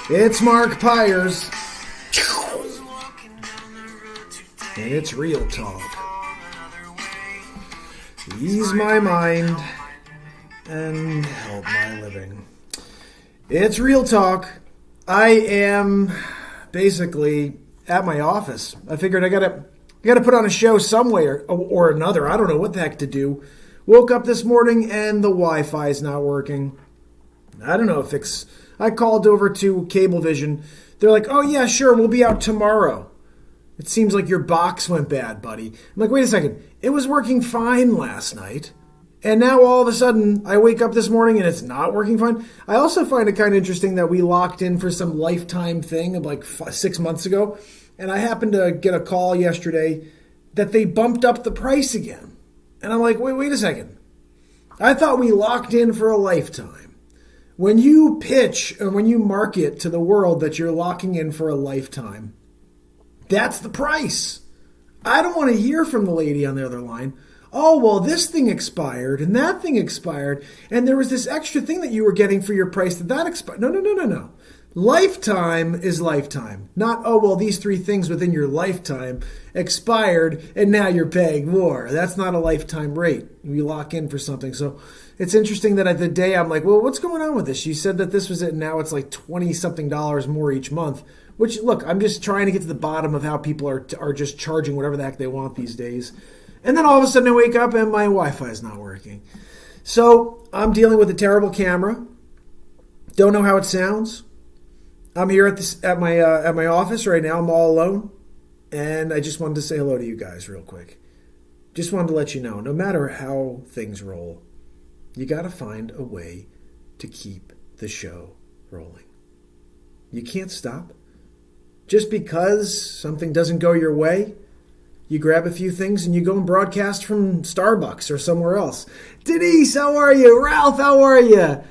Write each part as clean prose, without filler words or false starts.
It's Mark Pyers. And it's Real Talk. Ease my mind and help my living. It's Real Talk. I am basically at my office. I figured I gotta put on a show some way or another. I don't know what the heck to do. Woke up this morning and the Wi-Fi is not working. I don't know if it's... I called over to Cablevision. They're like, oh yeah, sure, we'll be out tomorrow. It seems like your box went bad, buddy. I'm like, wait a second. It was working fine last night. And now all of a sudden, I wake up this morning and it's not working fine. I also find it kind of interesting that we locked in for some lifetime thing of like 6 months ago. And I happened to get a call yesterday that they bumped up the price again. And I'm like, wait a second. I thought we locked in for a lifetime. When you pitch and when you market to the world that you're locking in for a lifetime, that's the price. I don't want to hear from the lady on the other line. Oh, well, this thing expired and that thing expired. And there was this extra thing that you were getting for your price that expired. No. Lifetime is lifetime. Not, oh, well, these 3 things within your lifetime expired and now you're paying more. That's not a lifetime rate. You lock in for something. So it's interesting that at the day I'm like, well, what's going on with this? You said that this was it. And now it's like $20-something more each month. Which, look, I'm just trying to get to the bottom of how people are just charging whatever the heck they want these days. And then all of a sudden I wake up and my Wi-Fi is not working. So I'm dealing with a terrible camera. Don't know how it sounds. I'm here at my office right now. I'm all alone. And I just wanted to say hello to you guys real quick. Just wanted to let you know, no matter how things roll, you got to find a way to keep the show rolling. You can't stop. Just because something doesn't go your way, you grab a few things and you go and broadcast from Starbucks or somewhere else. Denise, how are you? Ralph, how are you?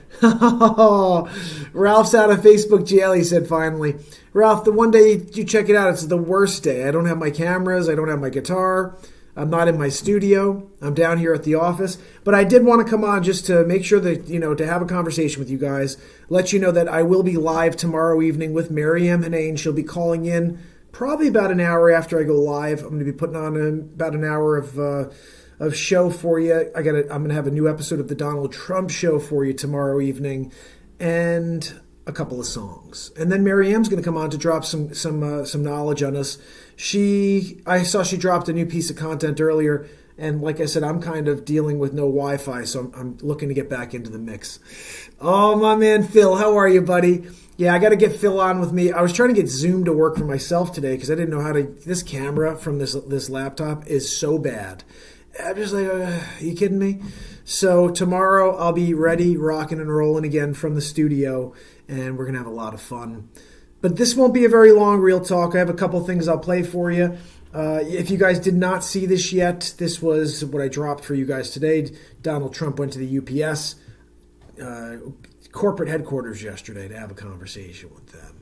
Ralph's out of Facebook jail, he said finally. Ralph, the one day you check it out, it's the worst day. I don't have my cameras. I don't have my guitar. I'm not in my studio. I'm down here at the office. But I did want to come on just to make sure that, to have a conversation with you guys. Let you know that I will be live tomorrow evening with Maryam Hanane. She'll be calling in probably about an hour after I go live. I'm going to be putting on about an hour of show for you. I'm going to have a new episode of the Donald Trump show for you tomorrow evening, and a couple of songs. And then Maryam's going to come on to drop some knowledge on us. I saw she dropped a new piece of content earlier, and like I said, I'm kind of dealing with no Wi-Fi, so I'm looking to get back into the mix. Oh, my man Phil, how are you, buddy? Yeah, I got to get Phil on with me. I was trying to get Zoom to work for myself today because I didn't know how to. This camera from this laptop is so bad. I'm just like, are you kidding me? So tomorrow I'll be ready, rocking and rolling again from the studio, and we're going to have a lot of fun. But this won't be a very long Real Talk. I have a couple things I'll play for you. If you guys did not see this yet, this was what I dropped for you guys today. Donald Trump went to the UPS corporate headquarters yesterday to have a conversation with them.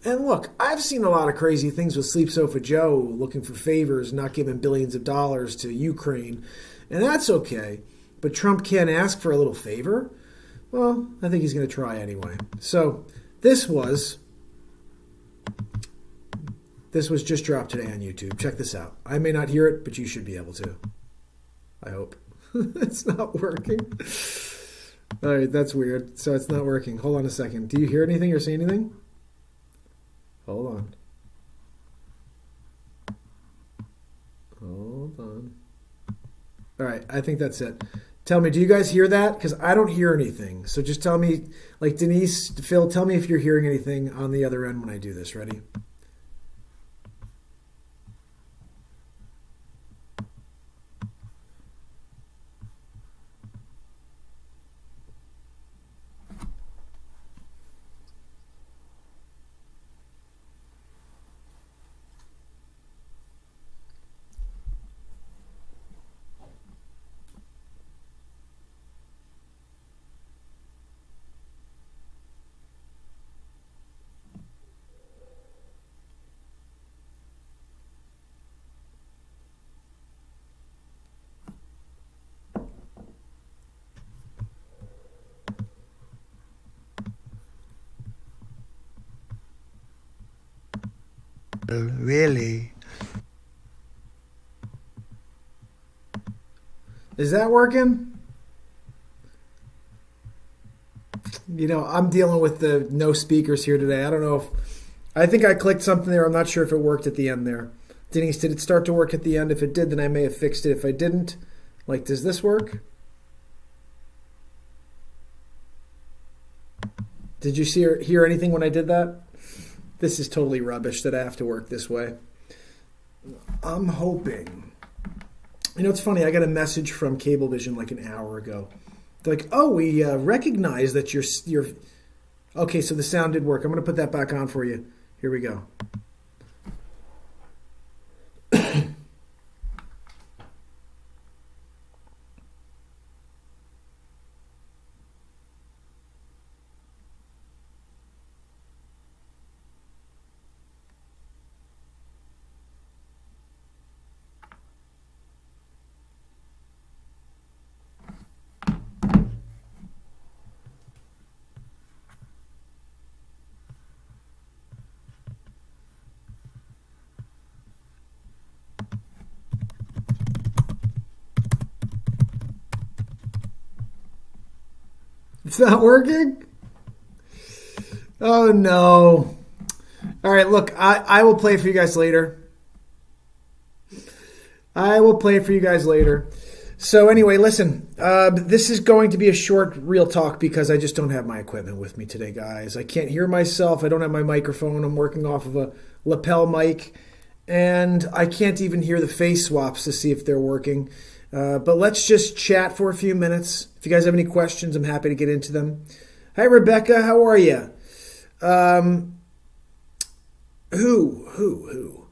And look, I've seen a lot of crazy things with Sleep Sofa Joe looking for favors, not giving billions of dollars to Ukraine. And that's okay. But Trump can't ask for a little favor? Well, I think he's going to try anyway. So this was just dropped today on YouTube. Check this out. I may not hear it, but you should be able to. I hope. It's not working. All right, that's weird. So it's not working. Hold on a second. Do you hear anything or see anything? Hold on. Hold on. All right, I think that's it. Tell me, do you guys hear that? Because I don't hear anything. So just tell me, like Denise, Phil, tell me if you're hearing anything on the other end when I do this. Ready? Really? Is that working? I'm dealing with the no speakers here today. I don't know if... I think I clicked something there. I'm not sure if it worked at the end there. Denise, did it start to work at the end? If it did, then I may have fixed it. If I didn't, does this work? Did you see or hear anything when I did that? This is totally rubbish that I have to work this way. I'm hoping. It's funny. I got a message from Cablevision like an hour ago. They're like, oh, we recognize that you're... Okay, so the sound did work. I'm going to put that back on for you. Here we go. It's not working? Oh, no. All right, look, I will play for you guys later. So anyway, listen, this is going to be a short real talk because I just don't have my equipment with me today, guys. I can't hear myself. I don't have my microphone. I'm working off of a lapel mic, and I can't even hear the face swaps to see if they're working. But let's just chat for a few minutes. If you guys have any questions, I'm happy to get into them. Hi, Rebecca. How are you? Who?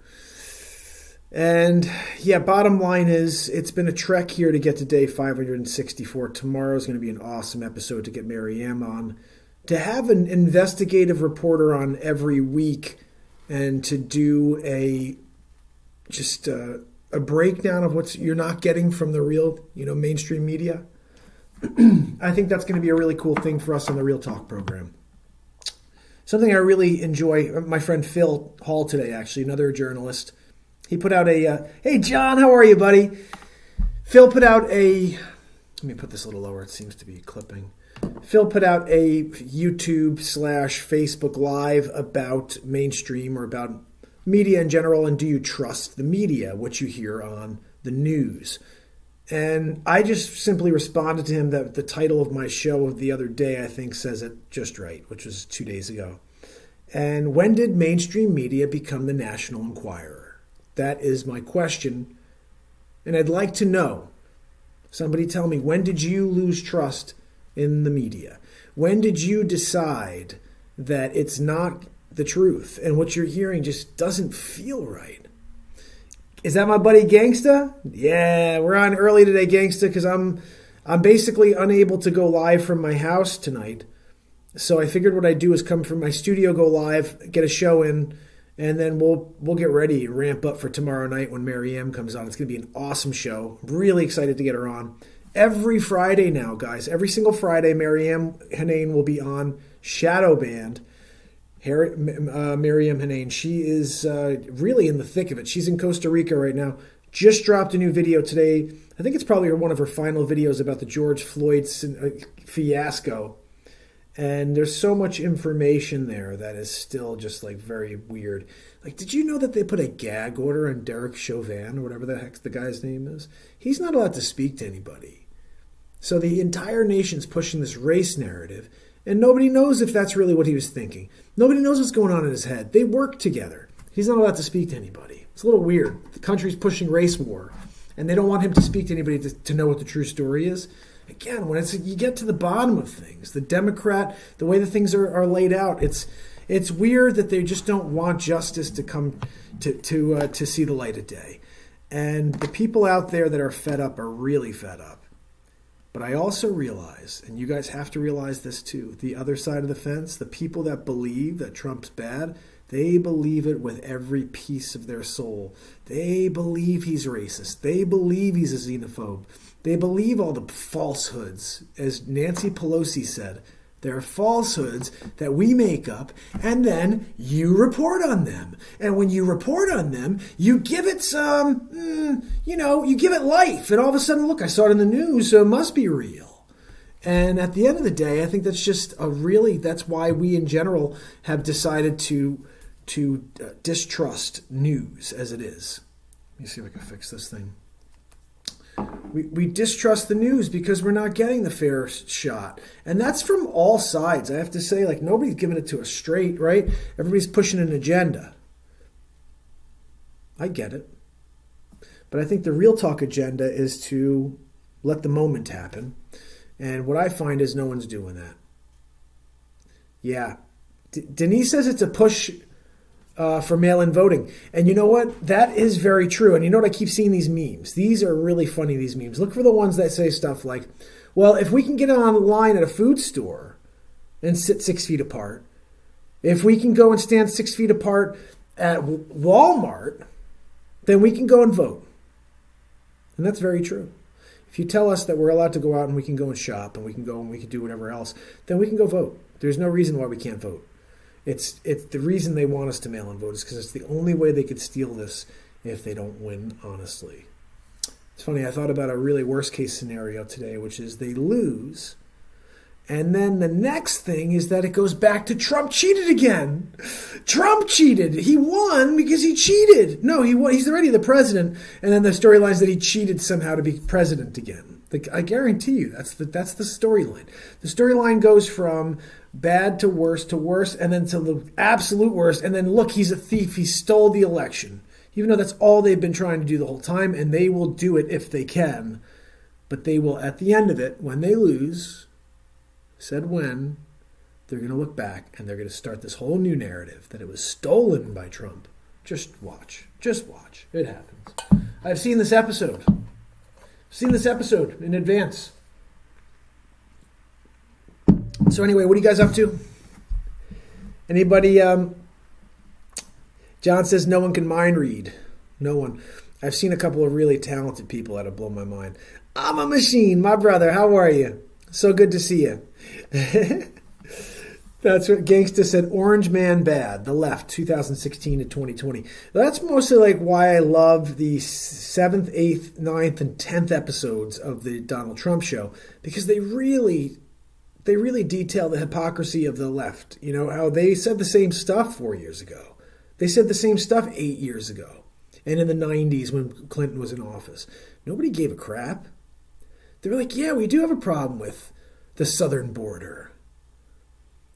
And yeah, bottom line is it's been a trek here to get to day 564. Tomorrow's going to be an awesome episode to get Mary Ann on. To have an investigative reporter on every week and to do a breakdown of what you're not getting from the real, mainstream media. I think that's going to be a really cool thing for us on the Real Talk program. Something I really enjoy, my friend Phil Hall today, actually, another journalist, he put out a, hey, John, how are you, buddy? Phil put out let me put this a little lower, it seems to be clipping. Phil put out a YouTube/Facebook Live about mainstream or about media in general, and do you trust the media, what you hear on the news? And I just simply responded to him that the title of my show of the other day, I think, says it just right, which was 2 days ago. And when did mainstream media become the National Enquirer? That is my question. And I'd like to know, somebody tell me, when did you lose trust in the media? When did you decide that it's not the truth and what you're hearing just doesn't feel right? Is that my buddy Gangsta? Yeah, we're on early today, Gangsta, because I'm basically unable to go live from my house tonight. So I figured what I'd do is come from my studio, go live, get a show in, and then we'll get ready and ramp up for tomorrow night when Mary Ann comes on. It's going to be an awesome show. Really excited to get her on. Every Friday now, guys, every single Friday, Mary Ann Hanane will be on Shadow Band. Miriam Hanane, she is really in the thick of it. She's in Costa Rica right now. Just dropped a new video today. I think it's probably one of her final videos about the George Floyd fiasco. And there's so much information there that is still just very weird. Did you know that they put a gag order on Derek Chauvin, or whatever the heck the guy's name is? He's not allowed to speak to anybody. So the entire nation's pushing this race narrative. And nobody knows if that's really what he was thinking. Nobody knows what's going on in his head. They work together. He's not allowed to speak to anybody. It's a little weird. The country's pushing race war, and they don't want him to speak to anybody to know what the true story is. Again, when you get to the bottom of things, the Democrat, the way the things are laid out, it's weird that they just don't want justice to come to see the light of day. And the people out there that are fed up are really fed up. But I also realize, and you guys have to realize this too, the other side of the fence, the people that believe that Trump's bad, they believe it with every piece of their soul. They believe he's racist. They believe he's a xenophobe. They believe all the falsehoods. As Nancy Pelosi said, They're falsehoods that we make up, and then you report on them. And when you report on them, you give it you give it life. And all of a sudden, look, I saw it in the news, so it must be real. And at the end of the day, I think that's just that's why we in general have decided to distrust news as it is. Let me see if I can fix this thing. We distrust the news because we're not getting the fair shot. And that's from all sides. I have to say, nobody's giving it to us straight, right? Everybody's pushing an agenda. I get it. But I think the real talk agenda is to let the moment happen. And what I find is no one's doing that. Yeah. Denise says it's a push for mail-in voting. And you know what? That is very true. And you know what? I keep seeing these memes. These are really funny, these memes. Look for the ones that say stuff like, well, if we can get online at a food store and sit 6 feet apart, if we can go and stand 6 feet apart at Walmart, then we can go and vote. And that's very true. If you tell us that we're allowed to go out and we can go and shop and we can go and we can do whatever else, then we can go vote. There's no reason why we can't vote. It's the reason they want us to mail in vote is because it's the only way they could steal this if they don't win honestly. It's funny, I thought about a really worst case scenario today, which is they lose, and then the next thing is that it goes back to Trump cheated again. Trump cheated. He won because he cheated. No, he won. He's already the president, and then the storyline is that he cheated somehow to be president again. I guarantee you that's the storyline. The storyline goes from bad to worse, and then to the absolute worst. And then look, he's a thief. He stole the election. Even though that's all they've been trying to do the whole time, and they will do it if they can. But they will, at the end of it, when they lose, they're going to look back and they're going to start this whole new narrative that it was stolen by Trump. Just watch. It happens. I've seen this episode. In advance. So anyway, what are you guys up to? Anybody? John says no one can mind read. No one. I've seen a couple of really talented people that have blown my mind. I'm a machine, my brother. How are you? So good to see you. That's what Gangsta said. Orange Man Bad, the left, 2016 to 2020. That's mostly why I love the 7th, 8th, 9th, and 10th episodes of the Donald Trump show, because they really detail the hypocrisy of the left. You know, how they said the same stuff 4 years ago. They said the same stuff 8 years ago. And in the 90s when Clinton was in office. Nobody gave a crap. They were like, yeah, we do have a problem with the southern border.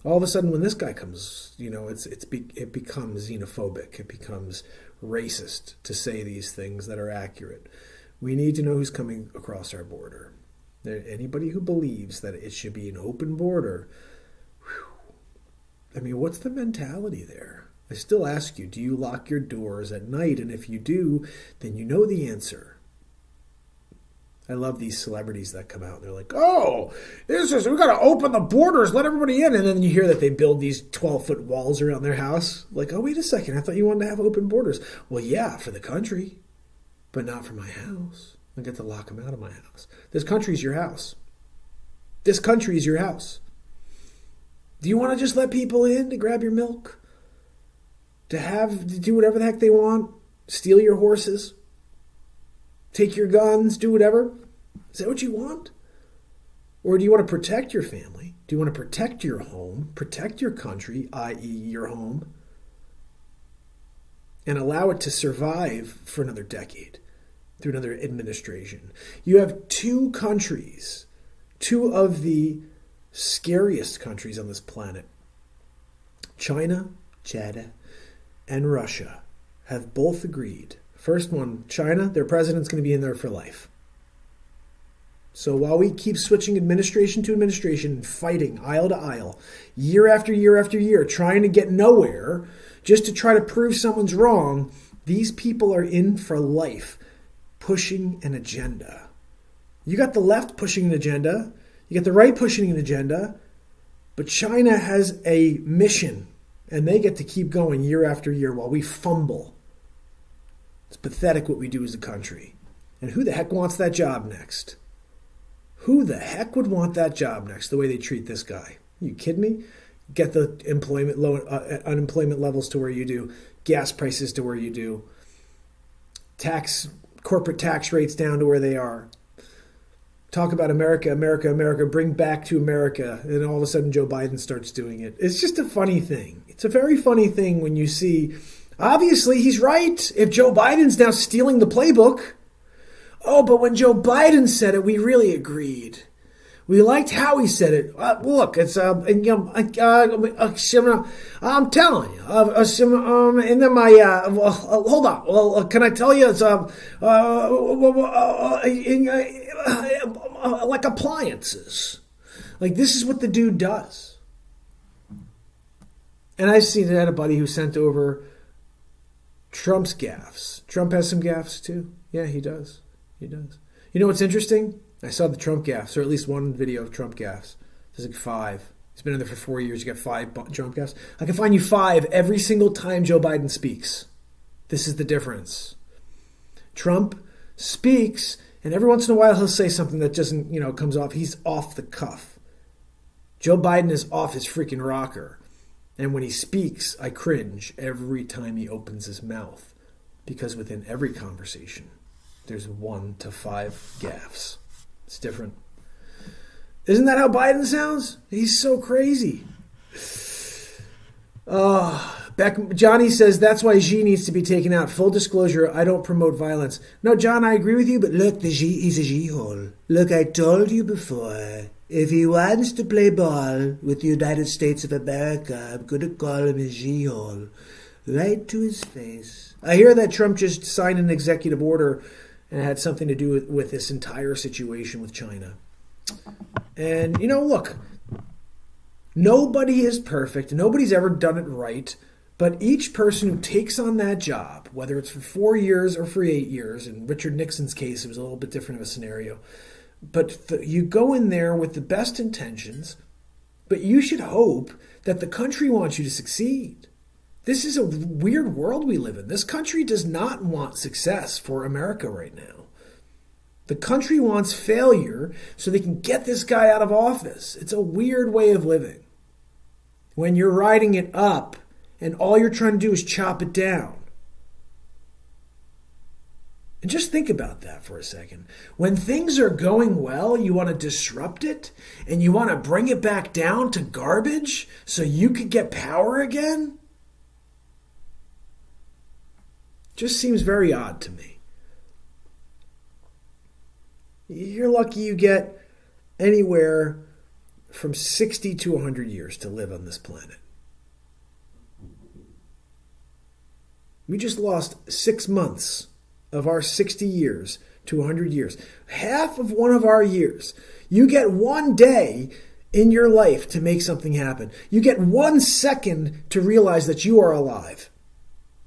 All of a sudden, when this guy comes, it becomes xenophobic. It becomes racist to say these things that are accurate. We need to know who's coming across our border. Anybody who believes that it should be an open border, what's the mentality there? I still ask you, do you lock your doors at night? And if you do, then you know the answer. I love these celebrities that come out and they're like, oh, we got to open the borders, let everybody in. And then you hear that they build these 12-foot walls around their house. Like, oh, wait a second. I thought you wanted to have open borders. Well, yeah, for the country, but not for my house. I get to lock them out of my house. This country's your house. This country is your house. Do you want to just let people in to grab your milk? To do whatever the heck they want? Steal your horses? Take your guns, do whatever? Is that what you want? Or do you want to protect your family? Do you want to protect your home, protect your country, i.e. your home, and allow it to survive for another decade through another administration? You have two countries, two of the scariest countries on this planet, China, and Russia, have both agreed. First one, China, their president's going to be in there for life. So while we keep switching administration to administration and fighting aisle to aisle, year after year after year, trying to get nowhere, just to try to prove someone's wrong, these people are in for life, pushing an agenda. You got the left pushing an agenda, you got the right pushing an agenda, but China has a mission, and they get to keep going year after year while we fumble. It's pathetic what we do as a country. And who the heck wants that job next? Who the heck would want that job next, the way they treat this guy? You kidding me? Get the unemployment levels to where you do, gas prices to where you do, corporate tax rates down to where they are. Talk about America, America, America, bring back to America, and all of a sudden Joe Biden starts doing it. It's just a funny thing. It's a very funny thing when you see, obviously he's right. If Joe Biden's now stealing the playbook, but when Joe Biden said it, we really agreed. We liked how he said it. Look, it's I'm telling you. And then my hold on. Well, can I tell you? It's like appliances. Like this is what the dude does. And I've seen it. I had a buddy who sent over Trump's gaffes. Trump has some gaffes too. Yeah, he does. He does. You know what's interesting? I saw the Trump gaffes, or at least one video of Trump gaffes. There's like 5. He's been in there for 4 years. You got 5 Trump gaffes. I can find you 5 every single time Joe Biden speaks. This is the difference. Trump speaks, and every once in a while he'll say something that doesn't, comes off. He's off the cuff. Joe Biden is off his freaking rocker. And when he speaks, I cringe every time he opens his mouth. Because within every conversation, there's 1 to 5 gaffes. It's different. Isn't that how Biden sounds? He's so crazy. Johnny says that's why Xi needs to be taken out. Full disclosure, I don't promote violence. No, John, I agree with you, but look, the Xi is a Xi-hole. Look, I told you before, if he wants to play ball with the United States of America, I'm going to call him a Xi-hole. Right to his face. I hear that Trump just signed an executive order and it had something to do with this entire situation with China. And, look, nobody is perfect. Nobody's ever done it right. But each person who takes on that job, whether it's for 4 years or for 8 years, in Richard Nixon's case, it was a little bit different of a scenario. But you go in there with the best intentions, but you should hope that the country wants you to succeed. This is a weird world we live in. This country does not want success for America right now. The country wants failure so they can get this guy out of office. It's a weird way of living. When you're riding it up and all you're trying to do is chop it down. And just think about that for a second. When things are going well, you want to disrupt it and you want to bring it back down to garbage so you could get power again? Just seems very odd to me. You're lucky you get anywhere from 60 to 100 years to live on this planet. We just lost 6 months of our 60 years to 100 years. Half of one of our years. You get 1 day in your life to make something happen. You get 1 second to realize that you are alive.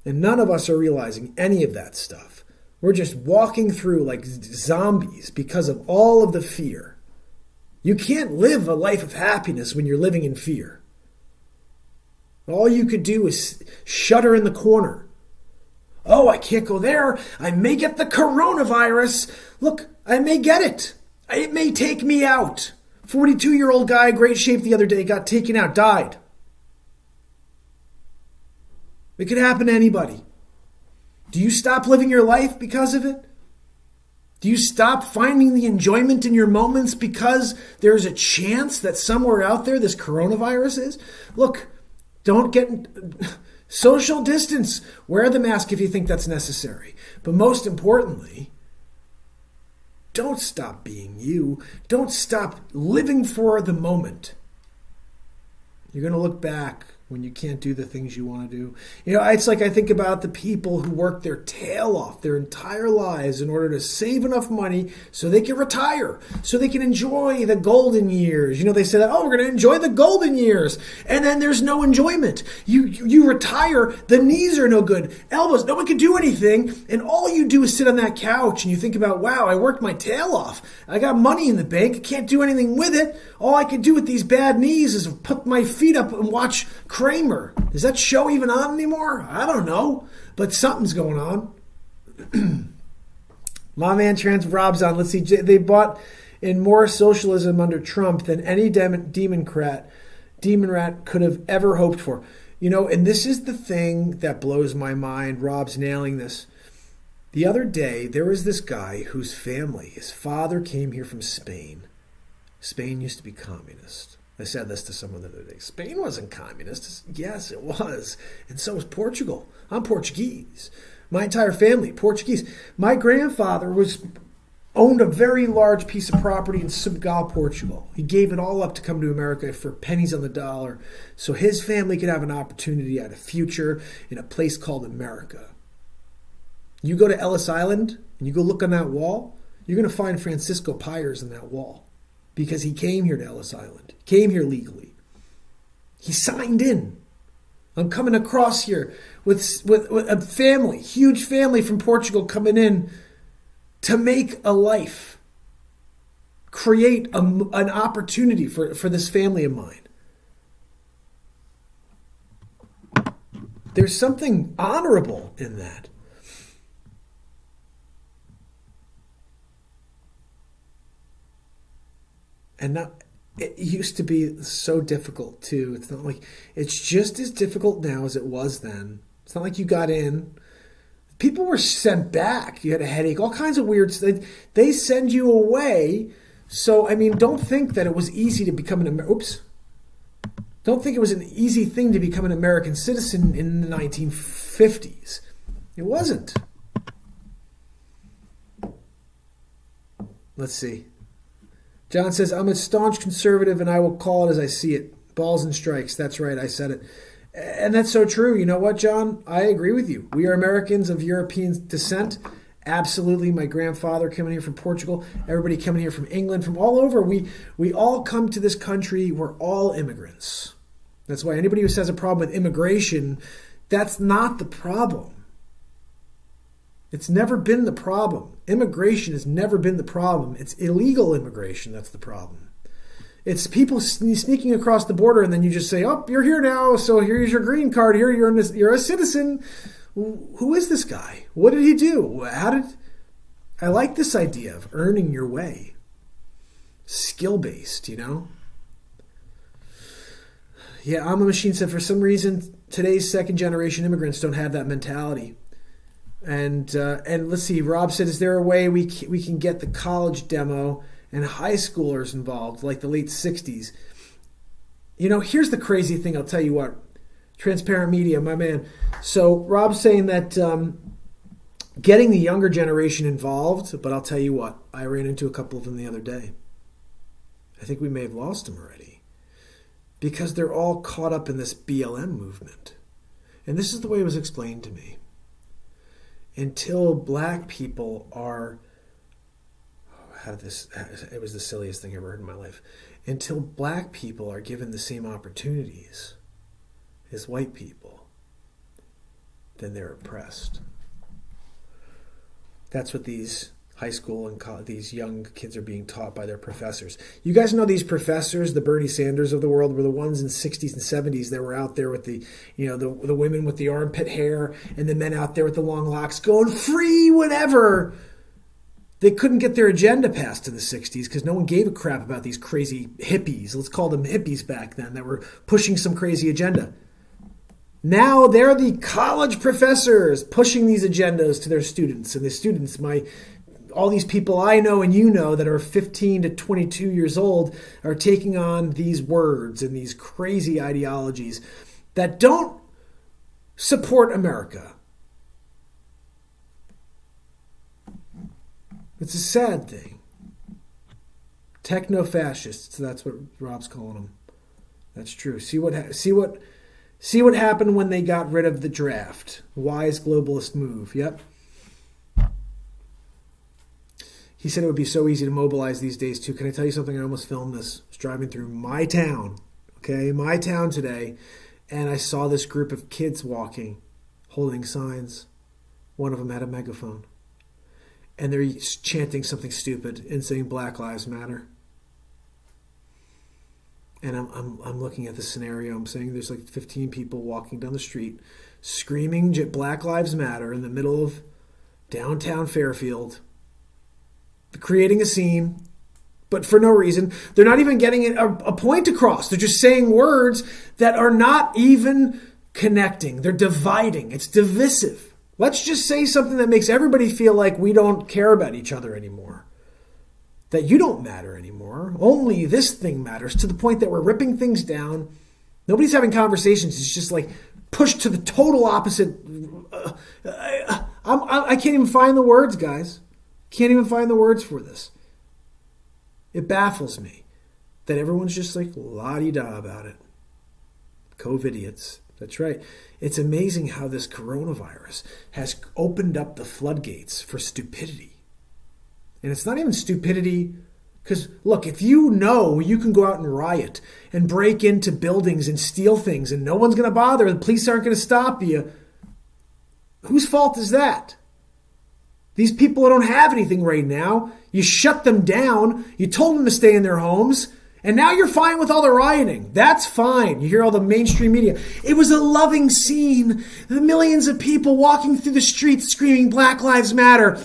And none of us are realizing any of that stuff. We're just walking through like zombies because of all of the fear. You can't live a life of happiness when you're living in fear. All you could do is shudder in the corner. Oh, I can't go there. I may get the coronavirus. Look, I may get it. It may take me out. 42-year-old guy, great shape the other day, got taken out, died. It could happen to anybody. Do you stop living your life because of it? Do you stop finding the enjoyment in your moments because there's a chance that somewhere out there this coronavirus is? Look, don't get social distance. Wear the mask if you think that's necessary. But most importantly, don't stop being you. Don't stop living for the moment. You're going to look back when you can't do the things you want to do. It's like I think about the people who work their tail off their entire lives in order to save enough money so they can retire, so they can enjoy the golden years. They say that, we're going to enjoy the golden years. And then there's no enjoyment. You retire, the knees are no good, elbows, no one can do anything. And all you do is sit on that couch and you think about, wow, I worked my tail off. I got money in the bank. I can't do anything with it. All I can do with these bad knees is put my feet up and watch Kramer. Is that show even on anymore? I don't know, but something's going on. My man Trans Rob's on. Let's see. They bought in more socialism under Trump than any Democrat demon rat could have ever hoped for. And this is the thing that blows my mind. Rob's nailing this. The other day, there was this guy whose family, his father came here from Spain. Spain used to be communist. I said this to someone the other day. Spain wasn't communist. Yes, it was. And so was Portugal. I'm Portuguese. My entire family, Portuguese. My grandfather owned a very large piece of property in Subgal, Portugal. He gave it all up to come to America for pennies on the dollar so his family could have an opportunity at a future in a place called America. You go to Ellis Island and you go look on that wall, you're going to find Francisco Pyers in that wall because he came here to Ellis Island, came here legally. He signed in. I'm coming across here with a family, huge family from Portugal coming in to make a life, create an opportunity for this family of mine. There's something honorable in that. And now, it used to be so difficult too. It's not like it's just as difficult now as it was then. It's not like you got in. People were sent back. You had a headache, all kinds of weird stuff. They send you away. So, don't think that it was easy to become Don't think it was an easy thing to become an American citizen in the 1950s. It wasn't. Let's see. John says, I'm a staunch conservative and I will call it as I see it. Balls and strikes. That's right. I said it. And that's so true. You know what, John? I agree with you. We are Americans of European descent. Absolutely. My grandfather coming here from Portugal. Everybody coming here from England, from all over. We all come to this country. We're all immigrants. That's why anybody who says a problem with immigration, that's not the problem. It's never been the problem. Immigration has never been the problem. It's illegal immigration that's the problem. It's people sneaking across the border and then you just say, oh, you're here now, so here's your green card. Here, you're a citizen. Who is this guy? What did he do? I like this idea of earning your way. Skill-based, Yeah, I'm a Machine said, for some reason, today's second-generation immigrants don't have that mentality. And let's see, Rob said, is there a way we can get the college demo and high schoolers involved, like the late 60s? Here's the crazy thing, I'll tell you what. Transparent media, my man. So Rob's saying that getting the younger generation involved, but I'll tell you what, I ran into a couple of them the other day. I think we may have lost them already because they're all caught up in this BLM movement. And this is the way it was explained to me. Until black people are, it was the silliest thing I ever heard in my life. Until black people are given the same opportunities as white people, then they're oppressed. That's what these high school and these young kids are being taught by their professors. You guys know these professors, the Bernie Sanders of the world, were the ones in the 60s and 70s that were out there with the women with the armpit hair and the men out there with the long locks going free whatever. They couldn't get their agenda passed in the 60s because no one gave a crap about these crazy hippies. Let's call them hippies back then that were pushing some crazy agenda. Now they're the college professors pushing these agendas to their students. And the students, all these people I know and you know that are 15 to 22 years old are taking on these words and these crazy ideologies that don't support America. It's a sad thing. Techno-fascists, that's what Rob's calling them. That's true. See what happened when they got rid of the draft. Wise globalist move. Yep. He said it would be so easy to mobilize these days, too. Can I tell you something? I almost filmed this. I was driving through my town, my town today, and I saw this group of kids walking, holding signs. One of them had a megaphone. And they're chanting something stupid and saying Black Lives Matter. And I'm looking at the scenario. I'm saying there's like 15 people walking down the street screaming Black Lives Matter in the middle of downtown Fairfield, creating a scene, but for no reason. They're not even getting a point across. They're just saying words that are not even connecting. They're dividing. It's divisive. Let's just say something that makes everybody feel like we don't care about each other anymore. That you don't matter anymore. Only this thing matters, to the point that we're ripping things down. Nobody's having conversations. It's just like pushed to the total opposite. I can't even find the words, guys. Can't even find the words for this. It baffles me that everyone's just like la-di-da about it. COVIDiots. That's right. It's amazing how this coronavirus has opened up the floodgates for stupidity. And it's not even stupidity because, look, if you know you can go out and riot and break into buildings and steal things and no one's going to bother, the police aren't going to stop you, whose fault is that? These people don't have anything right now. You shut them down. You told them to stay in their homes. And now you're fine with all the rioting. That's fine. You hear all the mainstream media. It was a loving scene. The millions of people walking through the streets screaming Black Lives Matter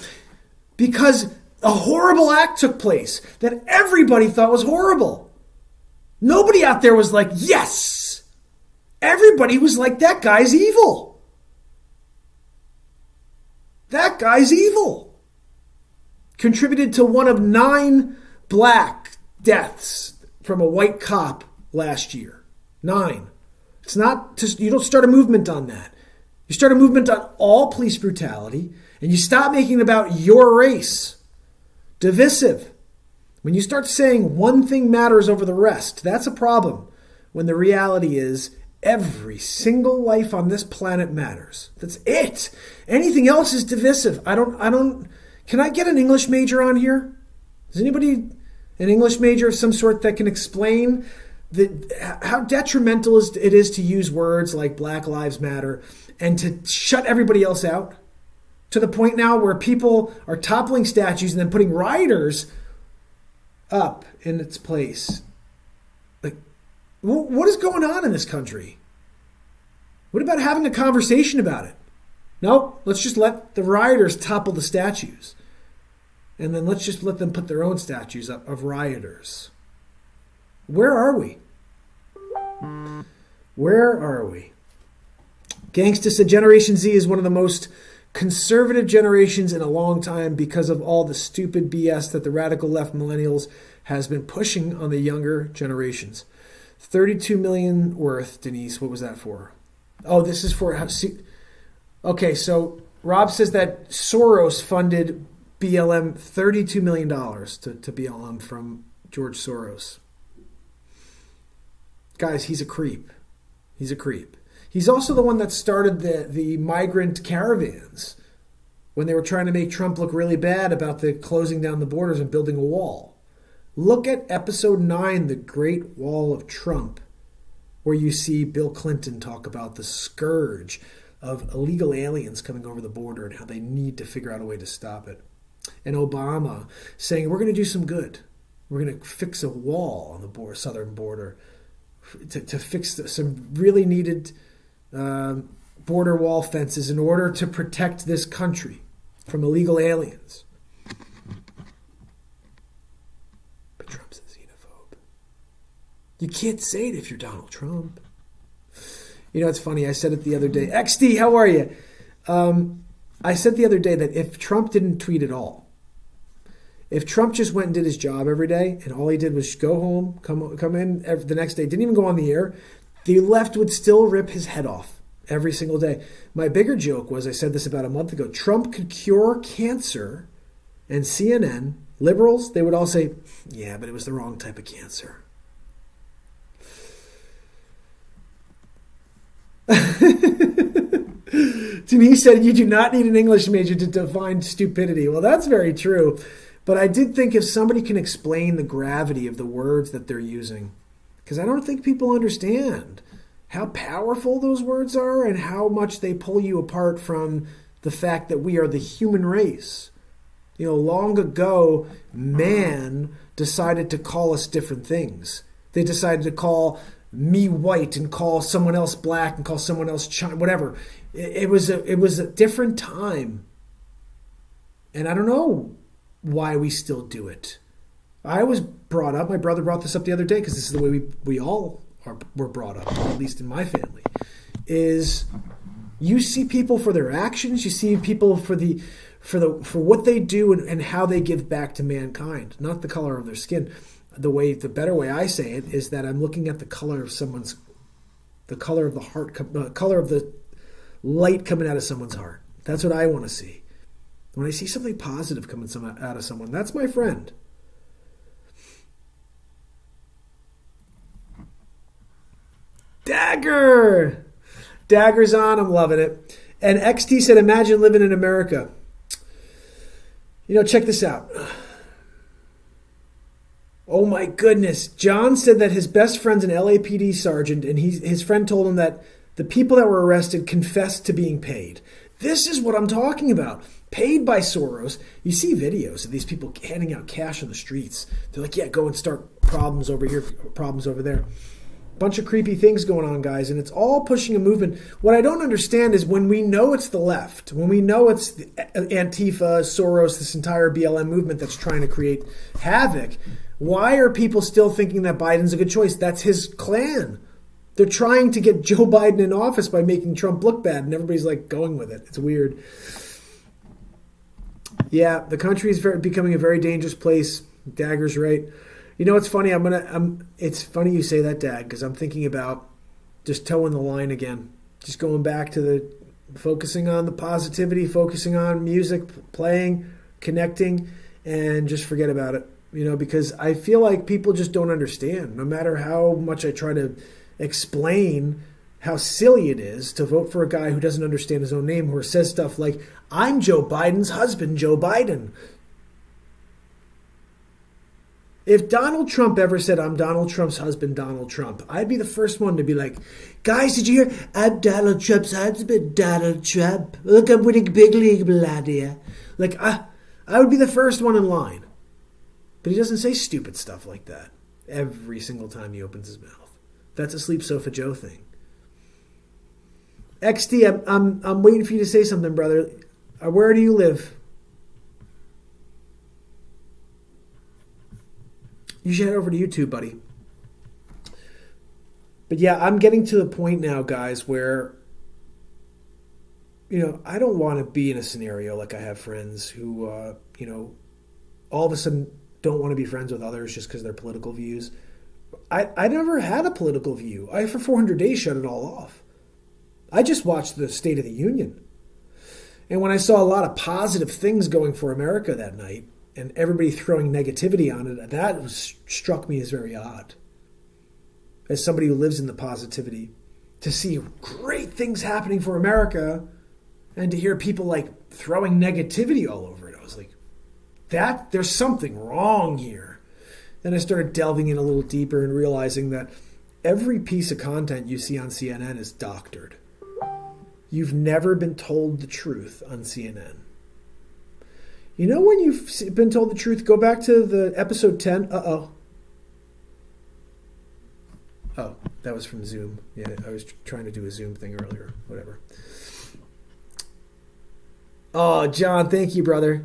because a horrible act took place that everybody thought was horrible. Nobody out there was like, yes. Everybody was like, that guy's evil. That guy's evil. Contributed to one of 9 black deaths from a white cop last year. 9. It's not just, you don't start a movement on that. You start a movement on all police brutality, and you stop making it about your race. Divisive. When you start saying one thing matters over the rest, that's a problem. When the reality is every single life on this planet matters. That's it. Anything else is divisive. Can I get an English major on here? Is anybody an English major of some sort that can explain how detrimental it is to use words like Black Lives Matter and to shut everybody else out? To the point now where people are toppling statues and then putting rioters up in its place. Like, what is going on in this country? What about having a conversation about it? No, let's just let the rioters topple the statues. And then let's just let them put their own statues up of rioters. Where are we? Where are we? Gangsta said Generation Z is one of the most conservative generations in a long time because of all the stupid BS that the radical left millennials has been pushing on the younger generations. 32 million worth, Denise. What was that for? Oh, this is for... Okay, so Rob says that Soros funded BLM $32 million to BLM from George Soros. Guys, he's a creep. He's a creep. He's also the one that started the migrant caravans when they were trying to make Trump look really bad about the closing down the borders and building a wall. Look at episode 9, The Great Wall of Trump, where you see Bill Clinton talk about the scourge of illegal aliens coming over the border and how they need to figure out a way to stop it. And Obama saying, we're going to do some good. We're going to fix a wall on the southern border to fix some really needed border wall fences in order to protect this country from illegal aliens. But Trump's a xenophobe. You can't say it if you're Donald Trump. You know, it's funny. I said it the other day. XD, how are you? I said the other day that if Trump didn't tweet at all, if Trump just went and did his job every day and all he did was go home, come in the next day, didn't even go on the air, the left would still rip his head off every single day. My bigger joke was, I said this about a month ago, Trump could cure cancer, and CNN, liberals, they would all say, yeah, but it was the wrong type of cancer. Denise said, you do not need an English major to define stupidity. Well, that's very true. But I did think if somebody can explain the gravity of the words that they're using, because I don't think people understand how powerful those words are and how much they pull you apart from the fact that we are the human race. You know, long ago, man decided to call us different things. They decided to call me white and call someone else black and call someone else Chinese, whatever. It was a different time. And I don't know why we still do it. I was brought up, my brother brought this up the other day because this is the way we all were brought up, at least in my family, is you see people for their actions, you see people for what they do and how they give back to mankind, not the color of their skin. The better way I say it is that I'm looking at the color of the color of the heart, color of the light coming out of someone's heart. That's what I want to see. When I see something positive coming out of someone, that's my friend. Dagger's on. I'm loving it. And XT said, imagine living in America. Check this out. Oh my goodness. John said that his best friend's an LAPD sergeant, and his friend told him that the people that were arrested confessed to being paid. This is what I'm talking about. Paid by Soros. You see videos of these people handing out cash on the streets. They're like, yeah, go and start problems over here, problems over there. Bunch of creepy things going on, guys, and it's all pushing a movement. What I don't understand is when we know it's the left, when we know it's the Antifa, Soros, this entire BLM movement that's trying to create havoc, why are people still thinking that Biden's a good choice? That's his clan. They're trying to get Joe Biden in office by making Trump look bad, and everybody's like going with it. It's weird. Yeah, the country is becoming a very dangerous place. Dagger's right. It's funny. It's funny you say that, Dag, because I'm thinking about just towing the line again. Just going back to focusing on the positivity, focusing on music, playing, connecting, and just forget about it. Because I feel like people just don't understand. No matter how much I try to explain how silly it is to vote for a guy who doesn't understand his own name, or says stuff like, I'm Joe Biden's husband, Joe Biden. If Donald Trump ever said, I'm Donald Trump's husband, Donald Trump, I'd be the first one to be like, guys, did you hear? I'm Donald Trump's husband, Donald Trump. Look, I'm winning big league, Melania. Like, I would be the first one in line. But he doesn't say stupid stuff like that every single time he opens his mouth. That's a Sleep Sofa Joe thing. XD, I'm waiting for you to say something, brother. Where do you live? You should head over to YouTube, buddy. But yeah, I'm getting to the point now, guys, where, I don't want to be in a scenario like I have friends who, all of a sudden don't want to be friends with others just because of their political views. I never had a political view. I, for 400 days, shut it all off. I just watched the State of the Union. And when I saw a lot of positive things going for America that night, and everybody throwing negativity on it, that struck me as very odd. As somebody who lives in the positivity, to see great things happening for America, and to hear people like throwing negativity all over it, I was like, there's something wrong here. Then I started delving in a little deeper and realizing that every piece of content you see on CNN is doctored. You've never been told the truth on CNN. When you've been told the truth, go back to the episode 10. Oh, that was from Zoom. Yeah, I was trying to do a Zoom thing earlier. Whatever. Oh, John, thank you, brother.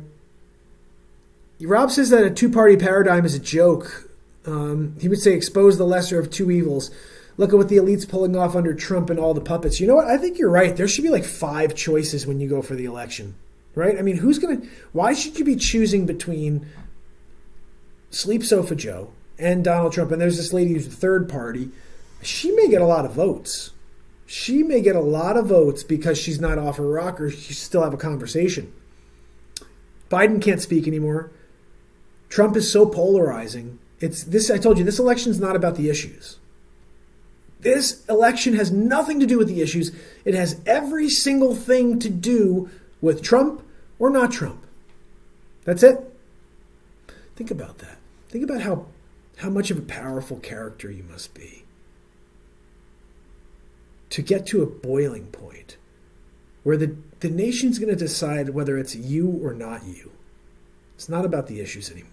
Rob says that a two-party paradigm is a joke. He would say expose the lesser of two evils. Look at what the elite's pulling off under Trump and all the puppets. You know what? I think you're right. There should be like 5 choices when you go for the election. Right? I mean, why should you be choosing between Sleep Sofa Joe and Donald Trump? And there's this lady who's the third party. She may get a lot of votes. She may get a lot of votes because she's not off her rocker. She still have a conversation. Biden can't speak anymore. Trump is so polarizing. I told you, this election's not about the issues. This election has nothing to do with the issues. It has every single thing to do with Trump or not Trump. That's it. Think about that. Think about how much of a powerful character you must be to get to a boiling point where the nation's going to decide whether it's you or not you. It's not about the issues anymore.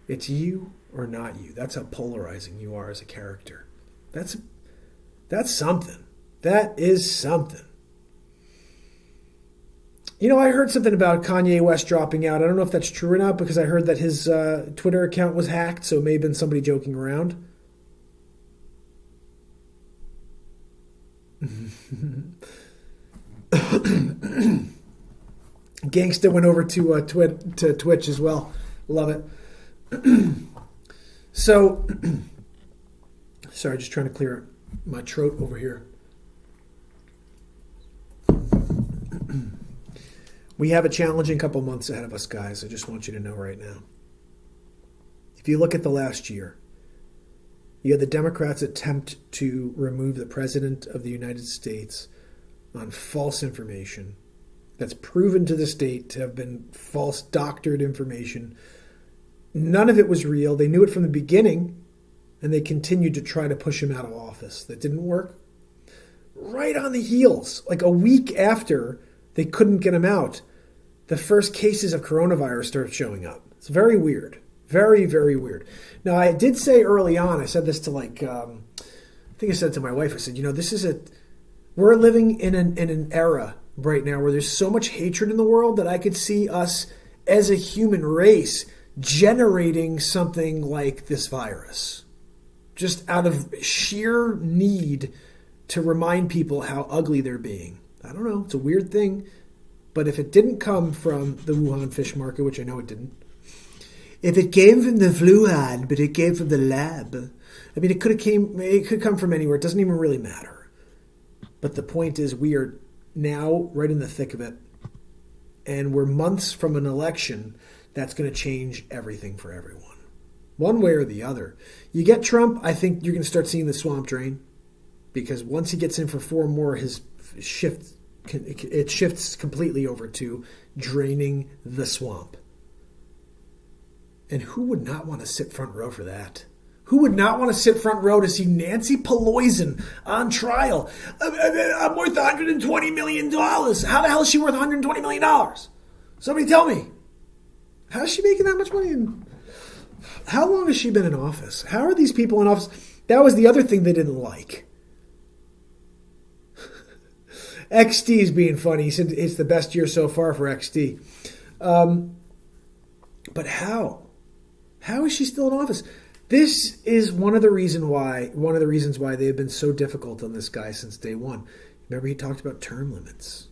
It's you or not you. That's how polarizing you are as a character. That's something. That is something. I heard something about Kanye West dropping out. I don't know if that's true or not because I heard that his Twitter account was hacked, so it may have been somebody joking around. Gangsta went over to Twitch as well. Love it. So, sorry, just trying to clear my throat over here. We have a challenging couple months ahead of us, guys. I just want you to know right now. If you look at the last year, you had the Democrats attempt to remove the President of the United States on false information that's proven to the state to have been false, doctored information. None of it was real. They knew it from the beginning, and they continued to try to push him out of office. That didn't work. Right on the heels, like a week after they couldn't get him out, the first cases of coronavirus started showing up. It's very weird. Very, very weird. Now, I did say early on, I said this to I think I said to my wife, I said, we're living in an era right now where there's so much hatred in the world that I could see us as a human race generating something like this virus. Just out of sheer need to remind people how ugly they're being. I don't know. It's a weird thing. But if it didn't come from the Wuhan fish market, which I know it didn't, if it came from the Wuhan, but it came from the lab, I mean, it could come from anywhere. It doesn't even really matter. But the point is, we are now right in the thick of it, and we're months from an election that's going to change everything for everyone, one way or the other. You get Trump, I think you're going to start seeing the swamp drain, because once he gets in for 4 more, it shifts completely over to draining the swamp. And who would not want to sit front row for that? Who would not want to sit front row to see Nancy Pelosi on trial? I'm worth $120 million. How the hell is she worth $120 million? Somebody tell me. How is she making that much money? How long has she been in office? How are these people in office? That was the other thing they didn't like. XD is being funny. He said it's the best year so far for XD. But how? How is she still in office? This is one of the reasons why they have been so difficult on this guy since day one. Remember, he talked about term limits.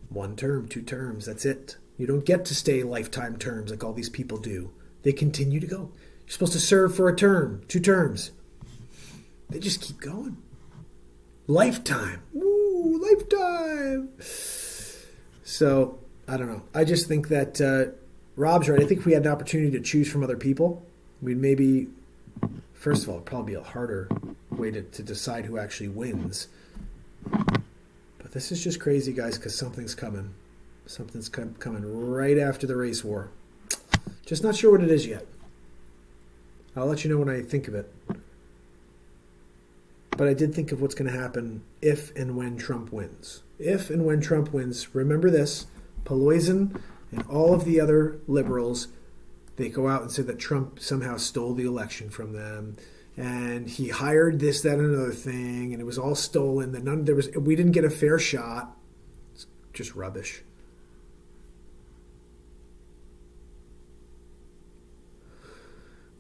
1 term, 2 terms, that's it. You don't get to stay lifetime terms like all these people do. They continue to go. You're supposed to serve for a term, 2 terms. They just keep going. Lifetime. Ooh, lifetime. So, I don't know. I just think that Rob's right. I think if we had an opportunity to choose from other people, we'd maybe, first of all, it'd probably be a harder way to decide who actually wins. But this is just crazy, guys, because something's coming. Something's coming right after the race war. Just not sure what it is yet. I'll let you know when I think of it. But I did think of what's going to happen if and when Trump wins. If and when Trump wins, remember this, Pelosi and all of the other liberals, they go out and say that Trump somehow stole the election from them, and he hired this, that, and another thing, and it was all stolen. That we didn't get a fair shot. It's just rubbish.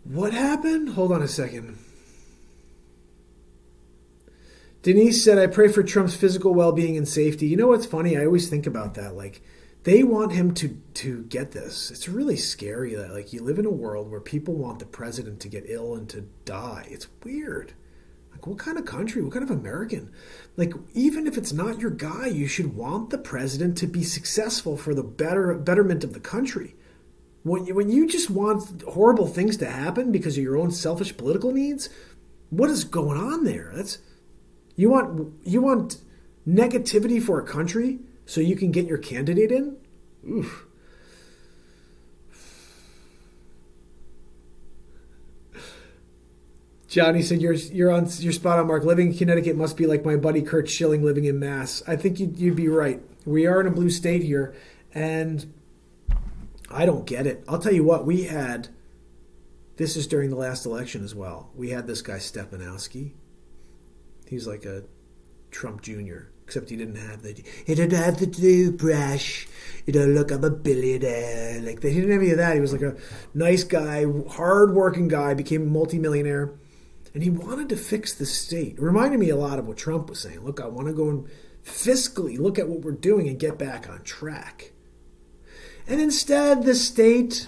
What happened? Hold on a second. Denise said, I pray for Trump's physical well-being and safety. You know what's funny? I always think about that. Like, they want him to get this. It's really scary that, like, you live in a world where people want the president to get ill and to die. It's weird. Like, what kind of country? What kind of American? Like, even if it's not your guy, you should want the president to be successful for the betterment of the country. When you just want horrible things to happen because of your own selfish political needs, what is going on there? You want negativity for a country so you can get your candidate in? Oof. Johnny said you're spot on, Mark. Living in Connecticut must be like my buddy Kurt Schilling living in Mass. I think you'd be right. We are in a blue state here, and I don't get it. I'll tell you what, this is during the last election as well. We had this guy Stepanowski. He's like a Trump Jr., except he didn't have the toothbrush. Look, I'm a billionaire. Like, they didn't have any of that. He was like a nice guy, hard-working guy, became a multimillionaire, and he wanted to fix the state. It reminded me a lot of what Trump was saying. Look, I want to go and fiscally look at what we're doing and get back on track. And instead, the state,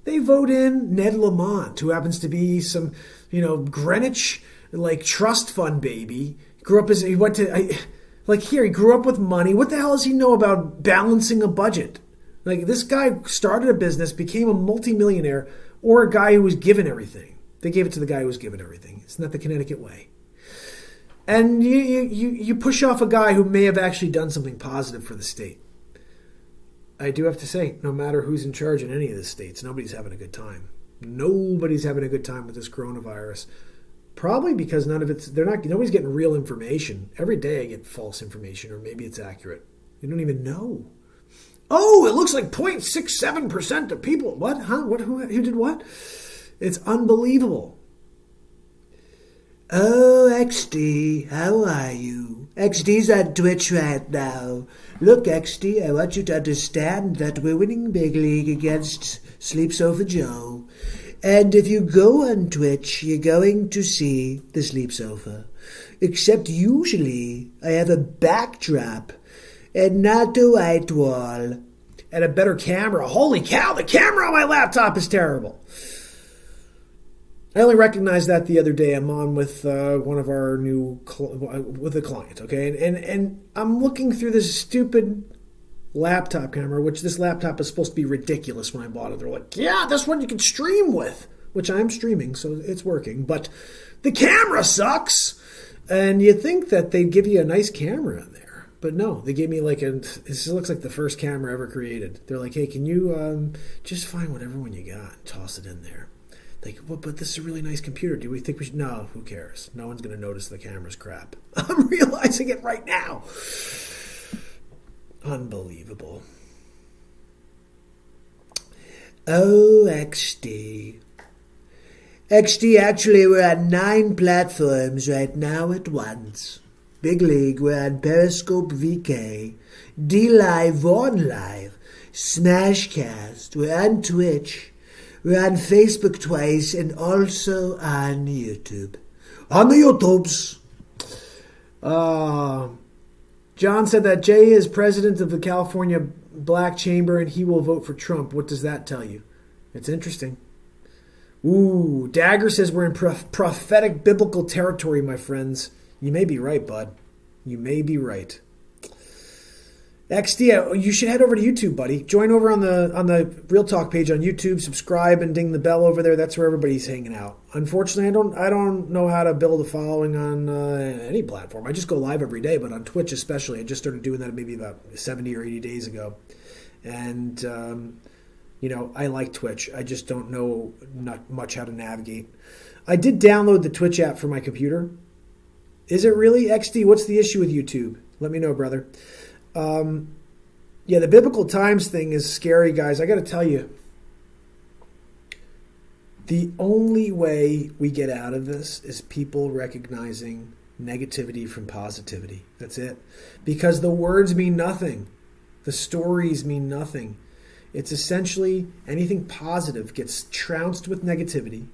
they vote in Ned Lamont, who happens to be some, Greenwich, like, trust fund baby. He grew up he grew up with money. What the hell does he know about balancing a budget? Like, this guy started a business, became a multimillionaire, or a guy who was given everything. They gave it to the guy who was given everything. Isn't that the Connecticut way? And you push off a guy who may have actually done something positive for the state. I do have to say, no matter who's in charge in any of the states, nobody's having a good time. Nobody's having a good time with this coronavirus. Probably because nobody's getting real information. Every day I get false information, or maybe it's accurate. You don't even know. Oh, it looks like 0.67% of people. What? Huh? What? Who did what? It's unbelievable. Oh, XD, how are you? XD's on Twitch right now. Look, XD, I want you to understand that we're winning big league against Sleep Sofa Joe. And if you go on Twitch, you're going to see the Sleep Sofa. Except usually I have a backdrop and not a white wall. And a better camera. Holy cow, the camera on my laptop is terrible. I only recognized that the other day. I'm on with one of our with a client, okay? And I'm looking through this stupid laptop camera, which this laptop is supposed to be ridiculous when I bought it. They're like, yeah, this one you can stream with, which I'm streaming, so it's working. But the camera sucks. And you'd think that they'd give you a nice camera in there. But no, they gave me this looks like the first camera ever created. They're like, hey, can you just find whatever one you got and toss it in there? Like, well, but this is a really nice computer. Do we think we should? No, who cares? No one's going to notice the camera's crap. I'm realizing it right now. Unbelievable. Oh, XD. XD, actually, we're on 9 platforms right now at once. Big League, we're on Periscope VK, D-Live, Vaughn Live, Smashcast, we're on Twitch. We're on Facebook twice and also on YouTube. On the YouTubes. John said that Jay is president of the California Black Chamber and he will vote for Trump. What does that tell you? It's interesting. Ooh, Dagger says we're in prophetic biblical territory, my friends. You may be right, bud. You may be right. XD, you should head over to YouTube, buddy. Join over on the Real Talk page on YouTube. Subscribe and ding the bell over there. That's where everybody's hanging out. Unfortunately, I don't know how to build a following on any platform. I just go live every day, but on Twitch especially, I just started doing that maybe about 70 or 80 days ago. And I like Twitch. I just don't know not much how to navigate. I did download the Twitch app for my computer. Is it really XD? What's the issue with YouTube? Let me know, brother. The biblical times thing is scary, guys. I got to tell you, the only way we get out of this is people recognizing negativity from positivity. That's it. Because the words mean nothing. The stories mean nothing. It's essentially anything positive gets trounced with negativity.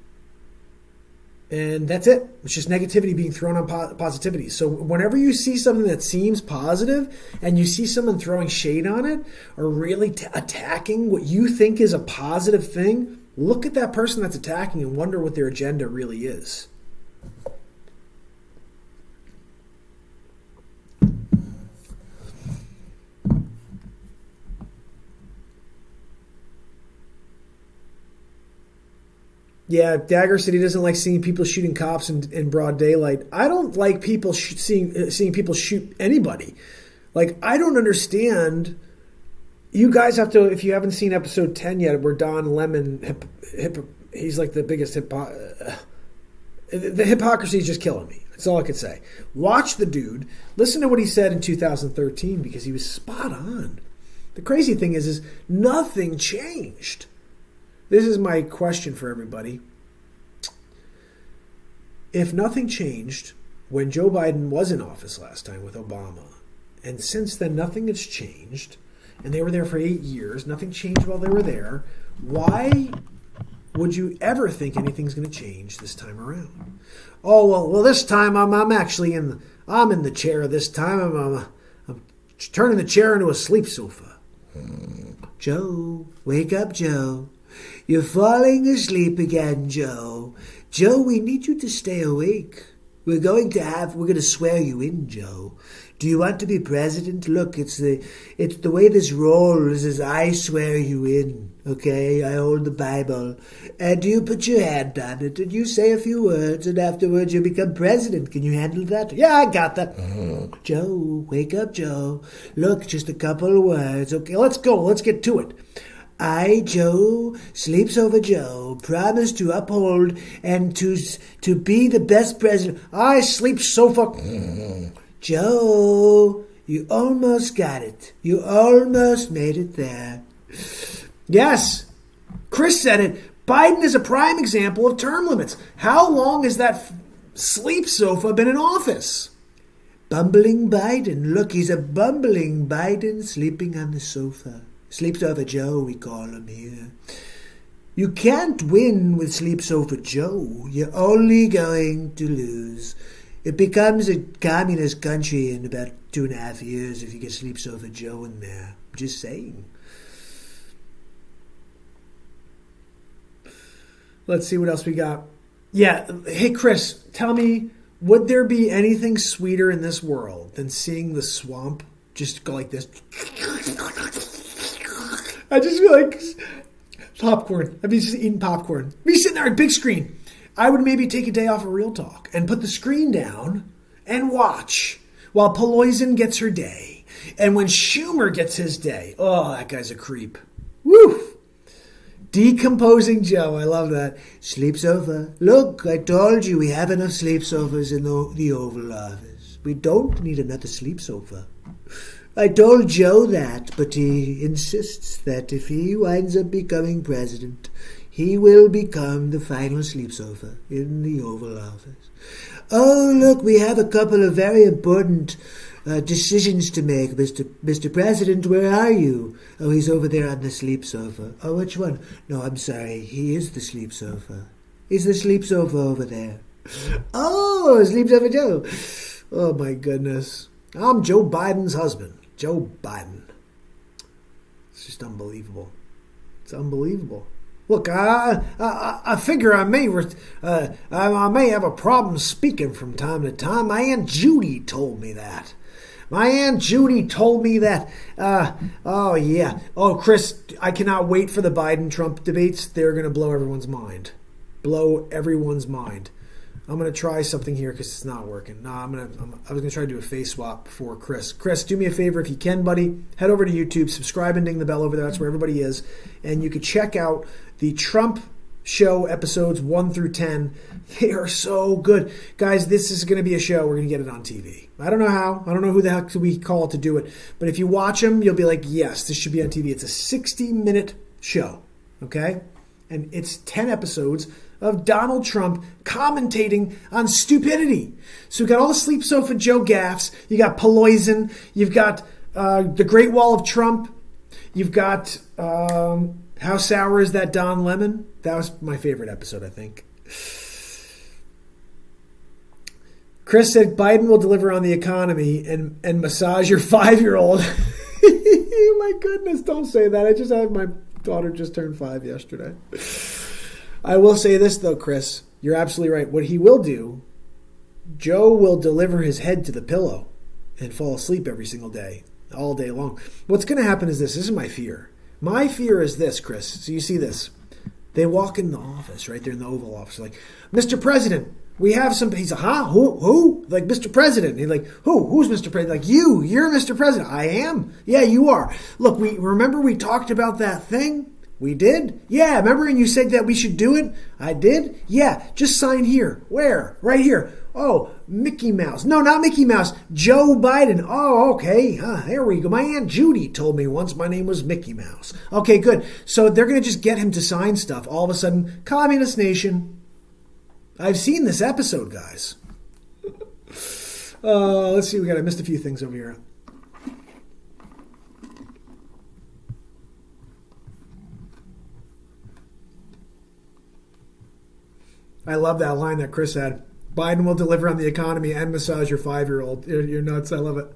And that's it. It's just negativity being thrown on positivity. So whenever you see something that seems positive and you see someone throwing shade on it or really attacking what you think is a positive thing, look at that person that's attacking and wonder what their agenda really is. Yeah, Dagger said he doesn't like seeing people shooting cops in broad daylight. I don't like people seeing people shoot anybody. Like, I don't understand. You guys have to, if you haven't seen episode 10 yet, where Don Lemon, he's like the biggest the hypocrisy is just killing me. That's all I could say. Watch the dude. Listen to what he said in 2013 because he was spot on. The crazy thing is nothing changed. This is my question for everybody. If nothing changed, when Joe Biden was in office last time with Obama. And since then, nothing has changed. And they were there for 8 years. Nothing changed while they were there. Why would you ever think anything's going to change this time around? Oh, well, this time I'm actually in the chair this time. I'm turning the chair into a sleep sofa. Joe, wake up, Joe. You're falling asleep again, Joe. Joe, we need you to stay awake. We're going to swear you in, Joe. Do you want to be president? Look, it's the way this rolls is I swear you in, okay? I hold the Bible. And you put your hand on it, and you say a few words, and afterwards you become president. Can you handle that? Yeah, I got that. Joe, wake up, Joe. Look, just a couple of words. Okay, let's go. Let's get to it. I, Joe, Sleeps Over Joe, promise to uphold and to be the best president. I sleep sofa. Joe, you almost got it. You almost made it there. Yes, Chris said it. Biden is a prime example of term limits. How long has that sleep sofa been in office? Bumbling Biden. Look, he's a bumbling Biden sleeping on the sofa. Sleeps Over Joe, we call him here. You can't win with Sleeps Over Joe. You're only going to lose. It becomes a communist country in about 2.5 years if you get Sleeps Over Joe in there. I'm just saying. Let's see what else we got. Yeah, hey Chris, tell me, would there be anything sweeter in this world than seeing the swamp just go like this? I just feel like popcorn. I'd be just eating popcorn. Be sitting there at big screen. I would maybe take a day off of Real Talk and put the screen down and watch while Pelosi gets her day. And when Schumer gets his day, oh, that guy's a creep. Woo! Decomposing Joe. I love that. Sleeps over. Look, I told you we have enough sleepovers in the Oval Office. We don't need another sleep sofa. I told Joe that, but he insists that if he winds up becoming president, he will become the final sleep sofa in the Oval Office. Oh, look, we have a couple of very important decisions to make, Mr. President. Where are you? Oh, he's over there on the sleep sofa. Oh, which one? No, I'm sorry. He is the sleep sofa. He's the sleep sofa over there. Oh, Sleeps Over Joe. Oh, my goodness. I'm Joe Biden's husband. Joe Biden. It's just unbelievable. It's unbelievable. Look, I figure I may have a problem speaking from time to time. My Aunt Judy told me that. Oh, yeah. Oh, Chris, I cannot wait for the Biden-Trump debates. They're going to blow everyone's mind. Blow everyone's mind. I'm going to try something here because it's not working. No, I was going to try to do a face swap for Chris. Chris, do me a favor if you can, buddy. Head over to YouTube, subscribe and ding the bell over there. That's where everybody is. And you could check out the Trump show episodes 1 through 10. They are so good. Guys, this is going to be a show. We're going to get it on TV. I don't know how. I don't know who the heck we call to do it. But if you watch them, you'll be like, yes, this should be on TV. It's a 60-minute show. Okay? And it's 10 episodes of Donald Trump commentating on stupidity. So you've got all the Sleep Sofa Joe gaffes. You got Pelosi. You've got the Great Wall of Trump. You've got How Sour Is That Don Lemon? That was my favorite episode, I think. Chris said Biden will deliver on the economy and massage your 5-year-old. My goodness, don't say that. I just had my daughter just turned 5 yesterday. I will say this, though, Chris. You're absolutely right. What he will do, Joe will deliver his head to the pillow and fall asleep every single day, all day long. What's going to happen is this. This is my fear. My fear is this, Chris. So you see this. They walk in the office, right? They're in the Oval Office. Like, Mr. President, we have some... He's like, huh? Who? Like, Mr. President. He's like, who? Who's Mr. President? Like, you. You're Mr. President. I am. Yeah, you are. Look, remember we talked about that thing? We did? Yeah, remember? And you said that we should do it? I did? Yeah, just sign here. Where? Right here. Oh, Mickey Mouse. No, not Mickey Mouse. Joe Biden. Oh, okay. There we go. My Aunt Judy told me once my name was Mickey Mouse. Okay, good. So they're going to just get him to sign stuff. All of a sudden, communist nation. I've seen this episode, guys. Let's see. I missed a few things over here. I love that line that Chris had. Biden will deliver on the economy and massage your 5-year-old. You're nuts. I love it.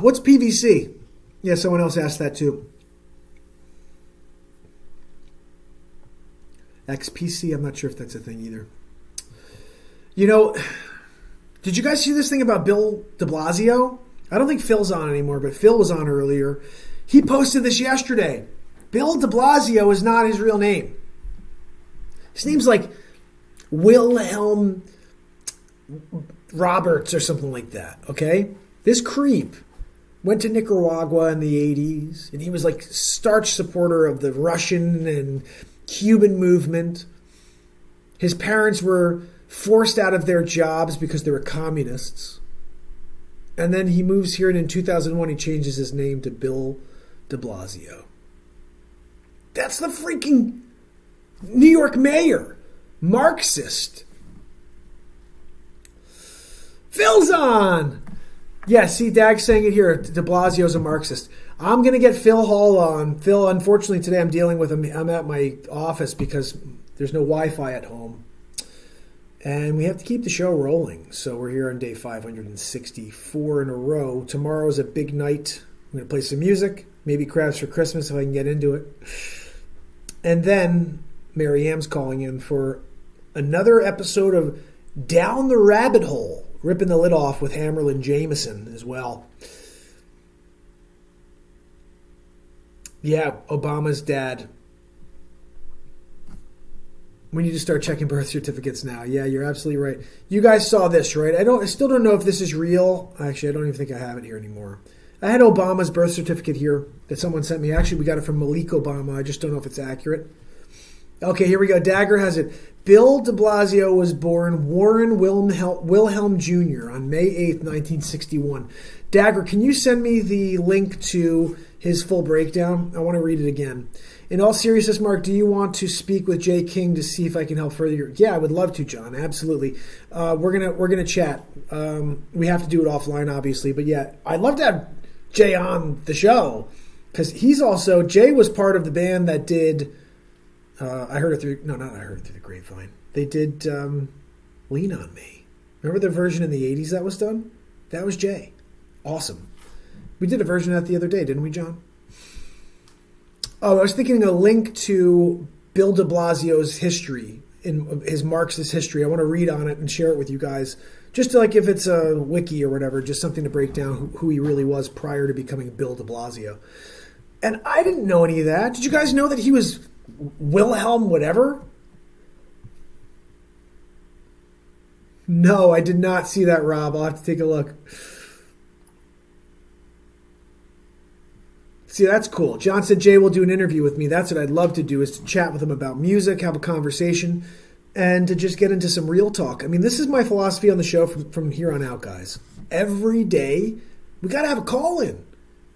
What's PVC? Yeah, someone else asked that too. XPC, I'm not sure if that's a thing either. You know, did you guys see this thing about Bill DeBlasio? I don't think Phil's on anymore, but Phil was on earlier. He posted this yesterday. Bill DeBlasio is not his real name. His name's like Wilhelm Roberts or something like that, okay? This creep went to Nicaragua in the 80s, and he was like staunch supporter of the Russian and Cuban movement. His parents were forced out of their jobs because they were communists. And then he moves here, and in 2001 he changes his name to Bill DeBlasio. That's the freaking New York mayor. Marxist. Phil's on! Yeah, see, Dag's saying it here. De Blasio's a Marxist. I'm going to get Phil Hall on. Phil, unfortunately, today I'm dealing with him. I'm at my office because there's no Wi-Fi at home. And we have to keep the show rolling. So we're here on day 564 in a row. Tomorrow's a big night. I'm going to play some music. Maybe Crabs for Christmas if I can get into it. And then Mary Ann's calling in for another episode of Down the Rabbit Hole. Ripping the lid off with Hammerlin Jamison as well. Yeah, Obama's dad. We need to start checking birth certificates now. Yeah, you're absolutely right. You guys saw this, right? I still don't know if this is real. Actually, I don't even think I have it here anymore. I had Obama's birth certificate here that someone sent me. Actually, we got it from Malik Obama. I just don't know if it's accurate. Okay, here we go. Dagger has it. Bill DeBlasio was born Warren Wilhelm Jr. on May 8th, 1961. Dagger, can you send me the link to his full breakdown? I want to read it again. In all seriousness, Mark, do you want to speak with Jay King to see if I can help further your... Yeah, I would love to, John. Absolutely. We're gonna chat. We have to do it offline, obviously. But yeah, I'd love to have Jay on the show because he's also... Jay was part of the band that did... I heard it through... No, not I heard it through the grapevine. They did Lean On Me. Remember the version in the 80s that was done? That was Jay. Awesome. We did a version of that the other day, didn't we, John? Oh, I was thinking a link to Bill DeBlasio's history, in his Marxist history. I want to read on it and share it with you guys. Just to, like, if it's a wiki or whatever, just something to break down who he really was prior to becoming Bill DeBlasio. And I didn't know any of that. Did you guys know that he was Wilhelm whatever? No, I did not see that, Rob. I'll have to take a look. See, that's cool. John said Jay will do an interview with me. That's what I'd love to do, is to chat with him about music, have a conversation, and to just get into some real talk. I mean, this is my philosophy on the show from here on out, guys. Every day, we got to have a call-in.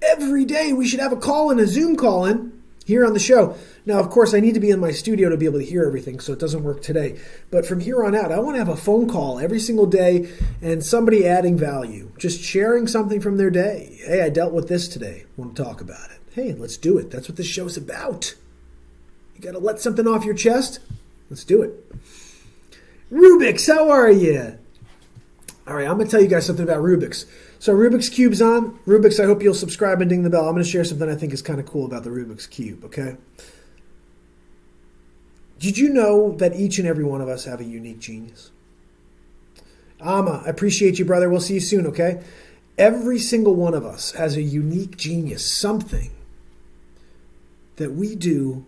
Every day, we should have a call-in, a Zoom call-in here on the show. Now, of course, I need to be in my studio to be able to hear everything, so it doesn't work today. But from here on out, I want to have a phone call every single day and somebody adding value, just sharing something from their day. Hey, I dealt with this today. Want to talk about it. Hey, let's do it. That's what this show's about. You got to let something off your chest? Let's do it. Rubik's, how are you? All right, I'm going to tell you guys something about Rubik's. So Rubik's Cube's on. Rubik's, I hope you'll subscribe and ding the bell. I'm going to share something I think is kind of cool about the Rubik's Cube, okay? Did you know that each and every one of us have a unique genius? Ama, I appreciate you, brother. We'll see you soon, okay? Every single one of us has a unique genius, something that we do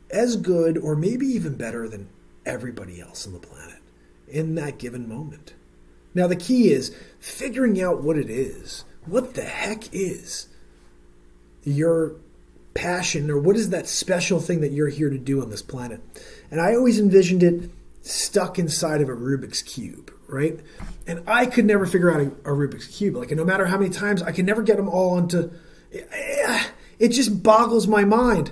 as good or maybe even better than everybody else on the planet in that given moment. Now, the key is figuring out what it is. What the heck is your passion, or what is that special thing that you're here to do on this planet? And I always envisioned it stuck inside of a Rubik's Cube, right? And I could never figure out a Rubik's Cube. Like, no matter how many times, I can never get them all onto... It just boggles my mind.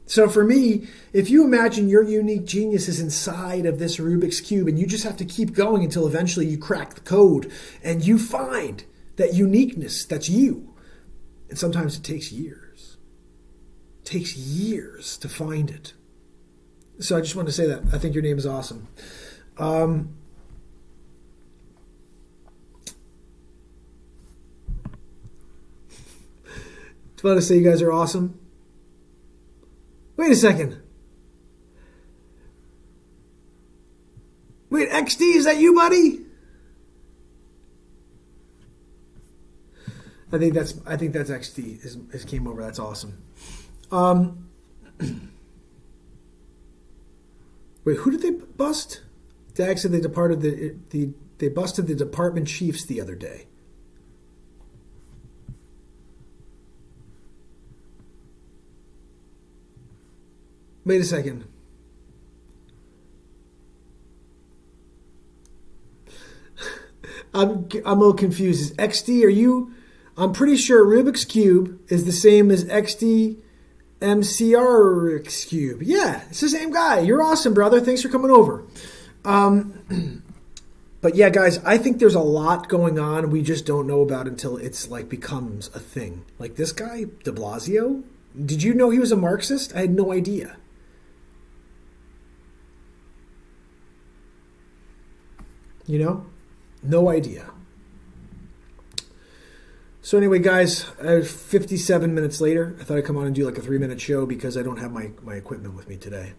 So for me, if you imagine your unique genius is inside of this Rubik's Cube and you just have to keep going until eventually you crack the code and you find that uniqueness that's you. And sometimes it takes years. It takes years to find it. So I just wanted to say that. I think your name is awesome. Just want to say you guys are awesome. Wait a second. Wait, XD, is that you, buddy? I think that's XD is came over. That's awesome. Wait, who did they bust? Dag said they they busted the department chiefs the other day. Wait a second. I'm a little confused. Is XD, are you... I'm pretty sure Rubik's Cube is the same as XD MCR's Cube. Yeah, it's the same guy. You're awesome, brother. Thanks for coming over. But yeah, guys, I think there's a lot going on we just don't know about until it's like becomes a thing. Like this guy, DeBlasio. Did you know he was a Marxist? I had no idea. You know? No idea. So anyway, guys, 57 minutes later, I thought I'd come on and do like a 3-minute show because I don't have my equipment with me today.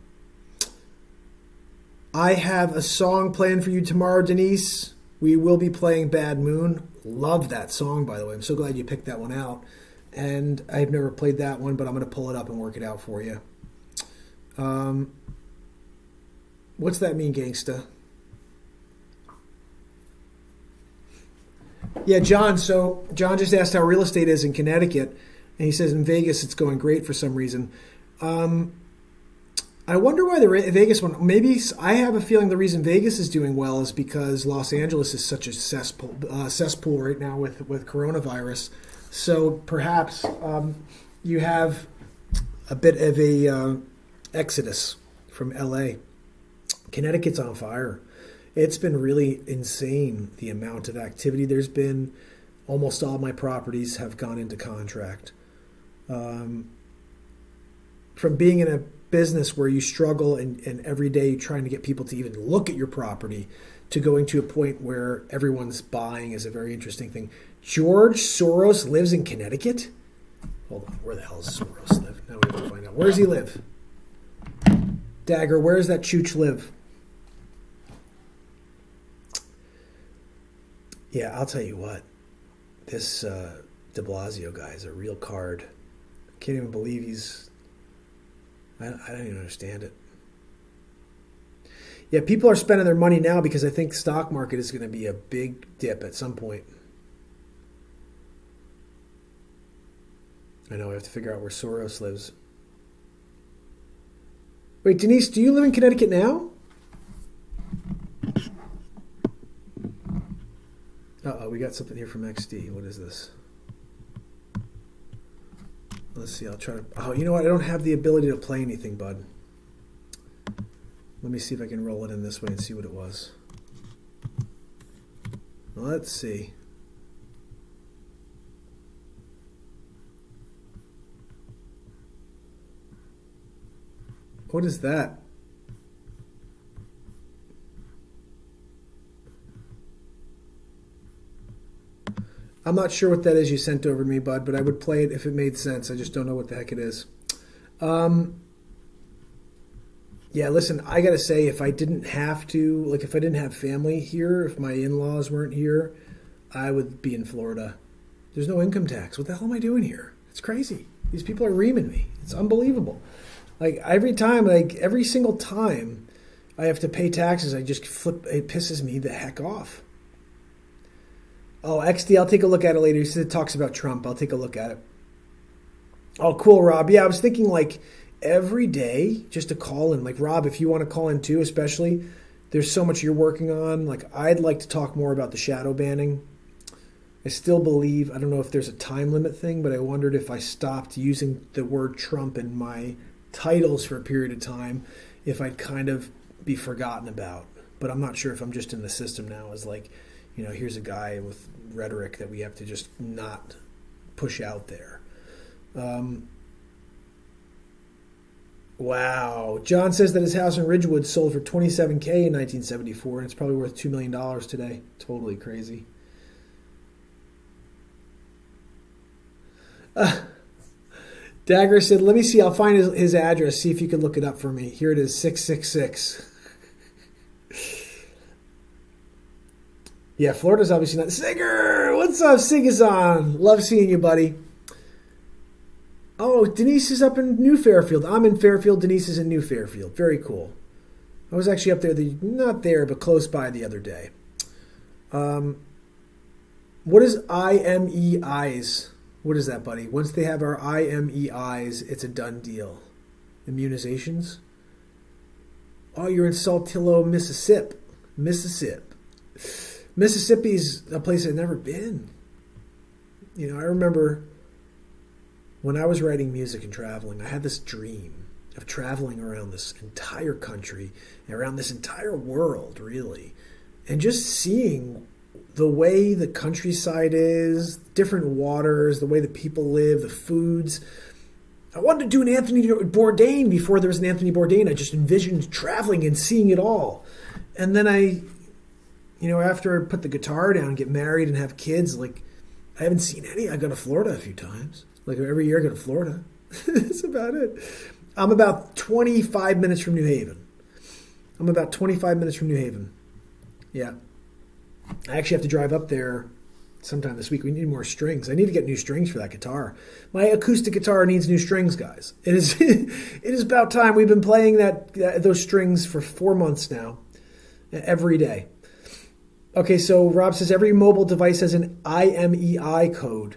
I have a song planned for you tomorrow, Denise. We will be playing Bad Moon. Love that song, by the way. I'm so glad you picked that one out. And I've never played that one, but I'm going to pull it up and work it out for you. What's that mean, Gangsta? Yeah, John. So John just asked how real estate is in Connecticut, and he says in Vegas it's going great for some reason. I wonder why the Vegas one. Maybe I have a feeling the reason Vegas is doing well is because Los Angeles is such a cesspool right now with coronavirus. So perhaps you have a bit of a exodus from LA. Connecticut's on fire. It's been really insane, the amount of activity there's been. Almost all my properties have gone into contract. From being in a business where you struggle and every day trying to get people to even look at your property to going to a point where everyone's buying is a very interesting thing. George Soros lives in Connecticut? Hold on, where the hell does Soros live? Now we have to find out. Where does he live? Dagger, where does that chooch live? Yeah, I'll tell you what. This DeBlasio guy is a real card. I can't even believe he's... I don't even understand it. Yeah, people are spending their money now because I think stock market is going to be a big dip at some point. I know, I have to figure out where Soros lives. Wait, Denise, do you live in Connecticut now? Uh-oh, we got something here from XD. What is this? Let's see, I'll try to... Oh, you know what? I don't have the ability to play anything, bud. Let me see if I can roll it in this way and see what it was. Let's see. What is that? I'm not sure what that is you sent over to me, bud, but I would play it if it made sense. I just don't know what the heck it is. Yeah, listen, I got to say, if I didn't have to, like if I didn't have family here, if my in-laws weren't here, I would be in Florida. There's no income tax. What the hell am I doing here? It's crazy. These people are reaming me. It's unbelievable. Like every single time I have to pay taxes, I just flip, it pisses me the heck off. Oh, XD, I'll take a look at it later. He said it talks about Trump. I'll take a look at it. Oh, cool, Rob. Yeah, I was thinking like every day just to call in. Like, Rob, if you want to call in too, especially, there's so much you're working on. Like, I'd like to talk more about the shadow banning. I still believe, I don't know if there's a time limit thing, but I wondered if I stopped using the word Trump in my titles for a period of time if I'd kind of be forgotten about. But I'm not sure if I'm just in the system now as like, here's a guy with rhetoric that we have to just not push out there. Wow. John says that his house in Ridgewood sold for $27K in 1974, and it's probably worth $2 million today. Totally crazy. Dagger said, let me see. I'll find his address. See if you can look it up for me. Here it is, 666. Yeah, Florida's obviously not. Singer! What's up, Sigazon? Love seeing you, buddy. Oh, Denise is up in New Fairfield. I'm in Fairfield. Denise is in New Fairfield. Very cool. I was actually up there, not there, but close by the other day. What is IMEIs? What is that, buddy? Once they have our IMEIs, it's a done deal. Immunizations? Oh, you're in Saltillo, Mississippi. Mississippi's a place I've never been. I remember when I was writing music and traveling, I had this dream of traveling around this entire country, around this entire world, really, and just seeing the way the countryside is, different waters, the way the people live, the foods. I wanted to do an Anthony Bourdain before there was an Anthony Bourdain. I just envisioned traveling and seeing it all. And then after I put the guitar down, get married and have kids, I haven't seen any. I go to Florida a few times. Every year I go to Florida. That's about it. I'm about 25 minutes from New Haven. Yeah. I actually have to drive up there sometime this week. We need more strings. I need to get new strings for that guitar. My acoustic guitar needs new strings, guys. It is about time. We've been playing those strings for 4 months now, every day. Okay, so Rob says every mobile device has an IMEI code.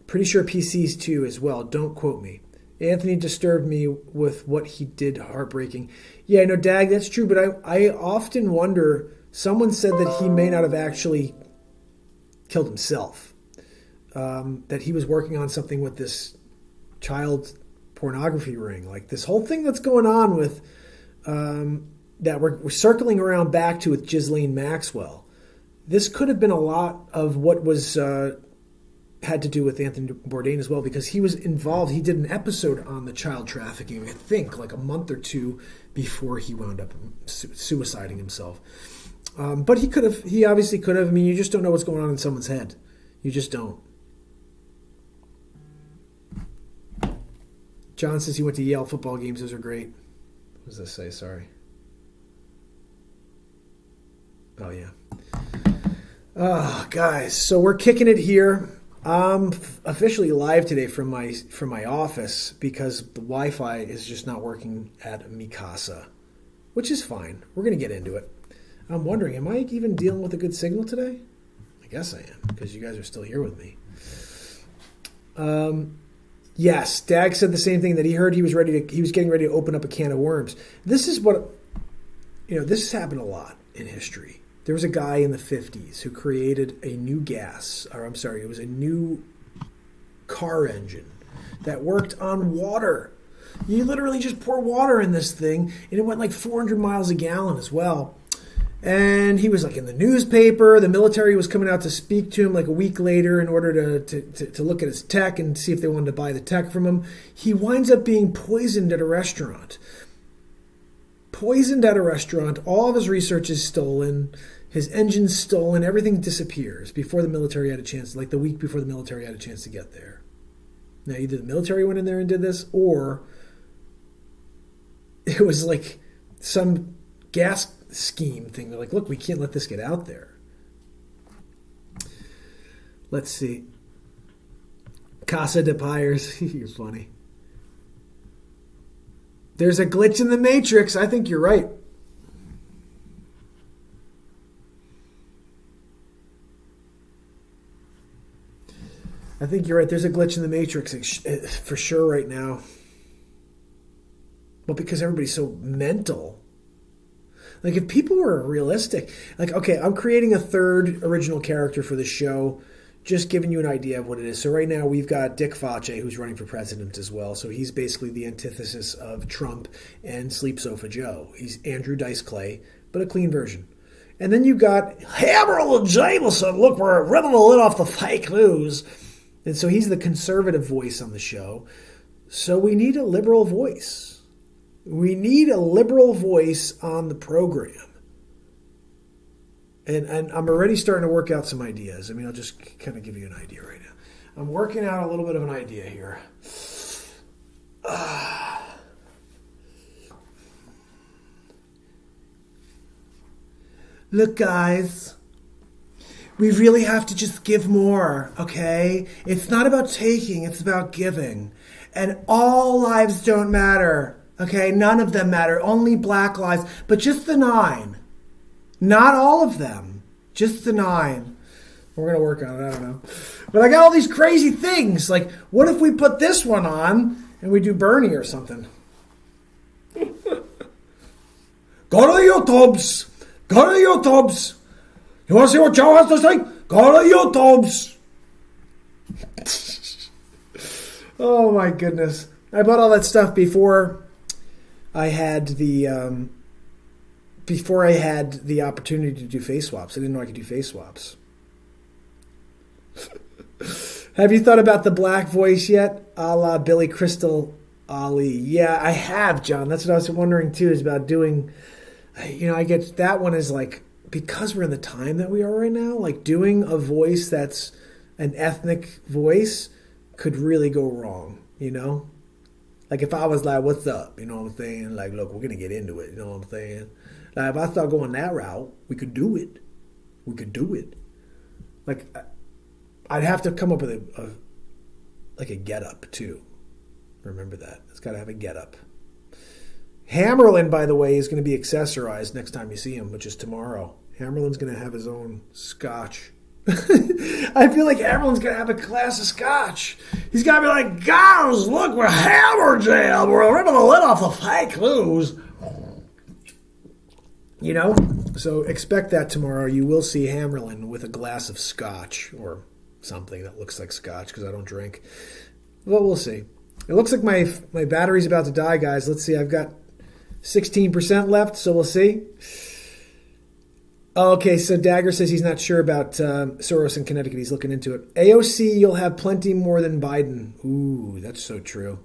Pretty sure PCs too as well. Don't quote me. Anthony disturbed me with what he did. Heartbreaking. Yeah, no, Dag, that's true. But I often wonder, someone said that he may not have actually killed himself. That he was working on something with this child pornography ring. This whole thing that's going on with, that we're circling around back to with Ghislaine Maxwell. This could have been a lot of what was had to do with Anthony Bourdain as well, because he was involved. He did an episode on the child trafficking, I think, a month or two before he wound up suiciding himself. But he obviously could have. I mean, you just don't know what's going on in someone's head. You just don't. John says he went to Yale football games. Those are great. What does this say? Sorry. Oh, yeah. Guys, so we're kicking it here. I'm officially live today from my office because the Wi-Fi is just not working at mi casa, which is fine. We're going to get into it. I'm wondering, am I even dealing with a good signal today? I guess I am, because you guys are still here with me. Yes, Dag said the same thing, that he heard he was getting ready to open up a can of worms. This is what, this has happened a lot in history. There was a guy in the 50s who created a new it was a new car engine that worked on water. You literally just pour water in this thing, and it went 400 miles a gallon as well. And he was in the newspaper. The military was coming out to speak to him a week later in order to look at his tech and see if they wanted to buy the tech from him. He winds up being poisoned at a restaurant. All of his research is stolen. His engine's stolen. Everything disappears before the military had a chance, the week before the military had a chance to get there. Now, either the military went in there and did this, or it was some gas scheme thing. They're look, we can't let this get out there. Let's see. Casa de Pyres. You're funny. There's a glitch in the matrix. I think you're right. I think you're right. There's a glitch in the matrix for sure right now. But because everybody's so mental. If people were realistic, okay, I'm creating a third original character for the show. just giving you an idea of what it is. So right now we've got Dick Facce, who's running for president as well. So he's basically the antithesis of Trump and Sleep Sofa Joe. He's Andrew Dice Clay, but a clean version. And then you've got Hammerlin Jamison. Look, we're ripping the lid off the fake news. And so he's the conservative voice on the show. So we need a liberal voice. We need a liberal voice on the program. And I'm already starting to work out some ideas. I mean, I'll just kind of give you an idea right now. I'm working out a little bit of an idea here. Look, guys, we really have to just give more, okay? It's not about taking, it's about giving. And all lives don't matter, okay? None of them matter, only black lives, but just the 9. Not all of them, just the 9. We're going to work on it, I don't know. But I got all these crazy things, like what if we put this one on and we do Bernie or something? Go to the YouTubes! Go to the YouTubes. You want to see what Joe has to say? Go to the YouTubes. Oh my goodness! I bought all that stuff before I had the opportunity to do face swaps. I didn't know I could do face swaps. Have you thought about the black voice yet, a la Billy Crystal Ali? Yeah, I have, John. That's what I was wondering too. Is about doing. I get that one is like, because we're in the time that we are right now, like doing a voice that's an ethnic voice could really go wrong, Like if I was like, what's up? You know what I'm saying? Like, look, we're going to get into it. You know what I'm saying? Like if I start going that route, we could do it. We could do it. Like I'd have to come up with a get-up too. Remember that. It's got to have a get-up. Hammerlin, by the way, is going to be accessorized next time you see him, which is tomorrow. Hammerlin's going to have his own scotch. I feel like Hammerlin's going to have a glass of scotch. He's got to be like, guys, look, we're Hammer Jam. We're ripping the lid off the fake news. So expect that tomorrow. You will see Hammerlin with a glass of scotch or something that looks like scotch because I don't drink. Well, we'll see. It looks like my battery's about to die, guys. Let's see. I've got 16% left, so we'll see. Okay, so Dagger says he's not sure about Soros in Connecticut. He's looking into it. AOC, you'll have plenty more than Biden. Ooh, that's so true.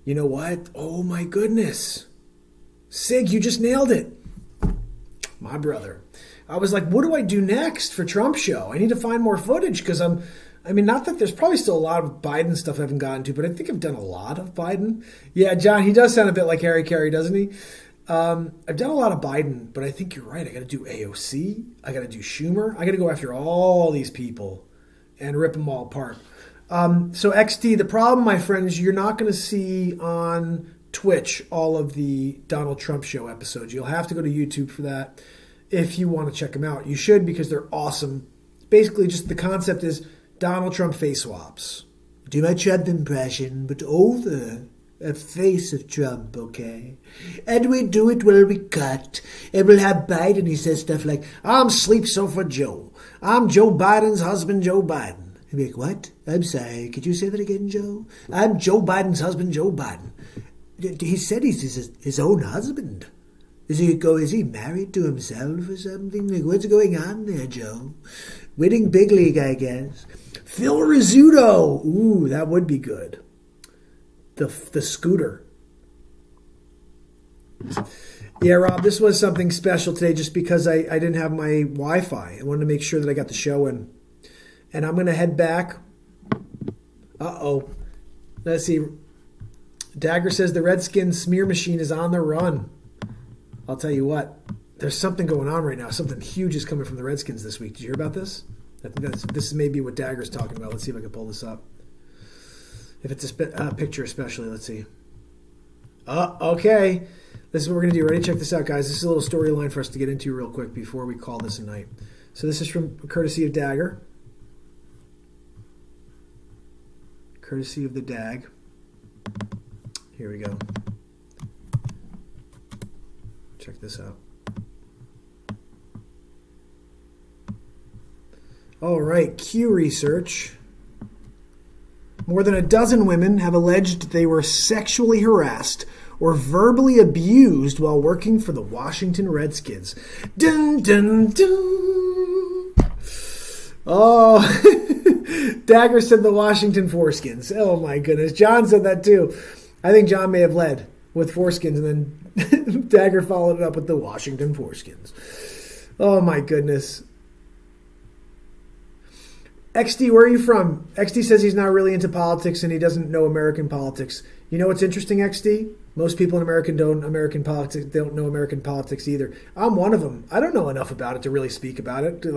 You know what? Oh, my goodness. Sig, you just nailed it. My brother. I was like, what do I do next for Trump show? I need to find more footage because not that there's probably still a lot of Biden stuff I haven't gotten to, but I think I've done a lot of Biden. Yeah, John, he does sound a bit like Harry Carey, doesn't he? I've done a lot of Biden, but I think you're right. I got to do AOC. I got to do Schumer. I got to go after all these people and rip them all apart. So XT, the problem, my friends, you're not going to see on Twitch all of the Donald Trump show episodes. You'll have to go to YouTube for that if you want to check them out. You should because they're awesome. Basically, just the concept is Donald Trump face swaps. Do my Trump impression, but over a face of Trump, okay? And we do it while we cut. And we'll have Biden, he says stuff like, I'm Sleep Sofa Joe. I'm Joe Biden's husband, Joe Biden. He'd be like, what? I'm sorry, could you say that again, Joe? I'm Joe Biden's husband, Joe Biden. He said he's his own husband. Is he married to himself or something? Like, what's going on there, Joe? Winning big league, I guess. Phil Rizzuto. Ooh, that would be good. The scooter. Yeah, Rob, this was something special today just because I didn't have my Wi-Fi. I wanted to make sure that I got the show in. And I'm going to head back. Uh-oh. Let's see. Dagger says the Redskins smear machine is on the run. I'll tell you what. There's something going on right now. Something huge is coming from the Redskins this week. Did you hear about this? I think this may be what Dagger's talking about. Let's see if I can pull this up. If it's a picture especially, let's see. Okay. This is what we're going to do. Ready? Check this out, guys. This is a little storyline for us to get into real quick before we call this a night. So this is from courtesy of Dagger. Courtesy of the Dag. Here we go. Check this out. All right, Q research. More than a dozen women have alleged they were sexually harassed or verbally abused while working for the Washington Redskins. Dun, dun, dun. Oh, Dagger said the Washington Foreskins. Oh, my goodness. John said that, too. I think John may have led with Foreskins, and then Dagger followed it up with the Washington Foreskins. Oh, my goodness. XD, where are you from? XD says he's not really into politics and he doesn't know American politics. You know what's interesting, XD? Most people in America don't know American politics either. I'm one of them. I don't know enough about it to really speak about it, to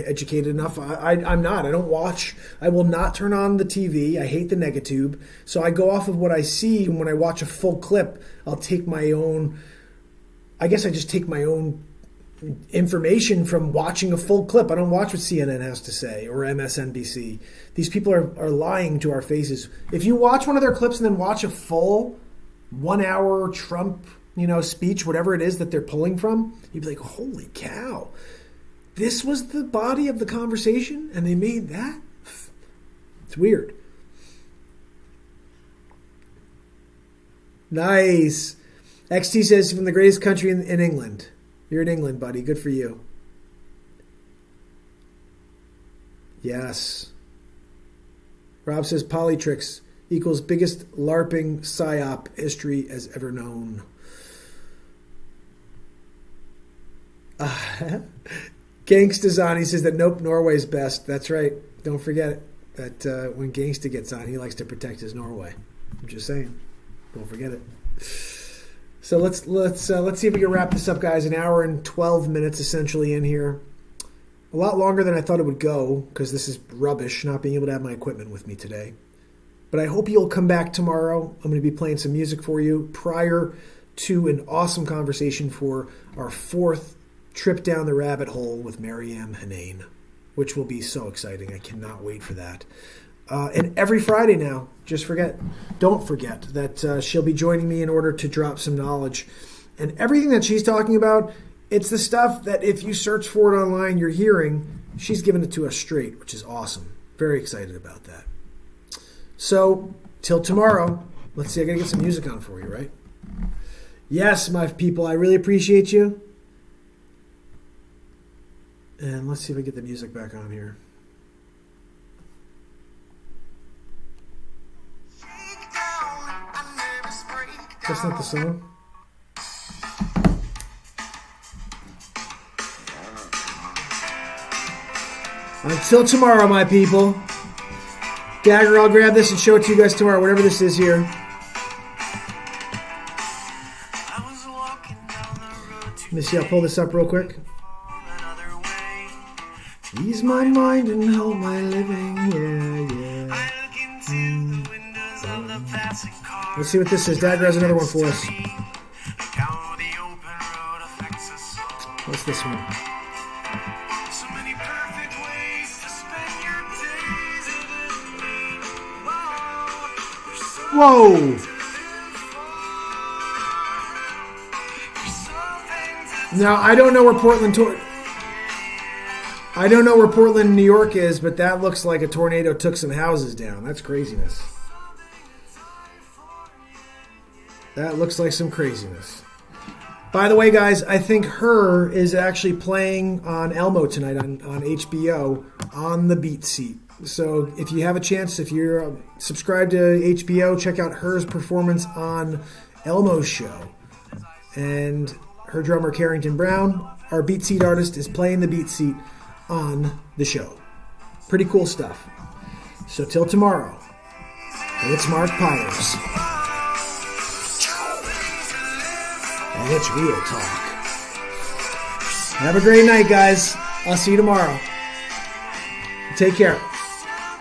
educated enough. I'm not. I don't watch. I will not turn on the TV. I hate the negatube. So I go off of what I see, and when I watch a full clip, I'll take my own. I guess I just take my own information from watching a full clip. I don't watch what CNN has to say or MSNBC. These people are lying to our faces. If you watch one of their clips and then watch a full 1 hour Trump, speech, whatever it is that they're pulling from, you'd be like, holy cow, this was the body of the conversation and they made that? It's weird. Nice. XT says from the greatest country in England. You're in England, buddy. Good for you. Yes. Rob says Polytrix equals biggest LARPing psyop history has ever known. Gangsta's on. He says that nope, Norway's best. That's right. Don't forget it. That when Gangsta gets on, he likes to protect his Norway. I'm just saying. Don't forget it. So let's see if we can wrap this up, guys. An hour and 12 minutes essentially in here. A lot longer than I thought it would go because this is rubbish, not being able to have my equipment with me today. But I hope you'll come back tomorrow. I'm going to be playing some music for you prior to an awesome conversation for our fourth trip down the rabbit hole with Maryam Hanane, which will be so exciting. I cannot wait for that. And every Friday now, don't forget that she'll be joining me in order to drop some knowledge. And everything that she's talking about, it's the stuff that if you search for it online, you're hearing. She's giving it to us straight, which is awesome. Very excited about that. So, till tomorrow, let's see, I gotta get some music on for you, right? Yes, my people, I really appreciate you. And let's see if I get the music back on here. That's not the song. Until tomorrow, my people. Dagger, I'll grab this and show it to you guys tomorrow, whatever this is here. Let me see, I'll pull this up real quick. Ease my mind and help my living, yeah. Let's see what this is. Dagger has another one for us. What's this one? Whoa! Now, I don't know where Portland, New York is, but that looks like a tornado took some houses down. That's craziness. That looks like some craziness. By the way, guys, I think Her is actually playing on Elmo tonight on HBO on the Beat Seat. So if you have a chance, if you're subscribed to HBO, check out Her's performance on Elmo's show. And her drummer, Carrington Brown, our Beat Seat artist, is playing the Beat Seat on the show. Pretty cool stuff. So till tomorrow, it's Mark Pyers. And it's Real Talk. Have a great night, guys. I'll see you tomorrow. Take care.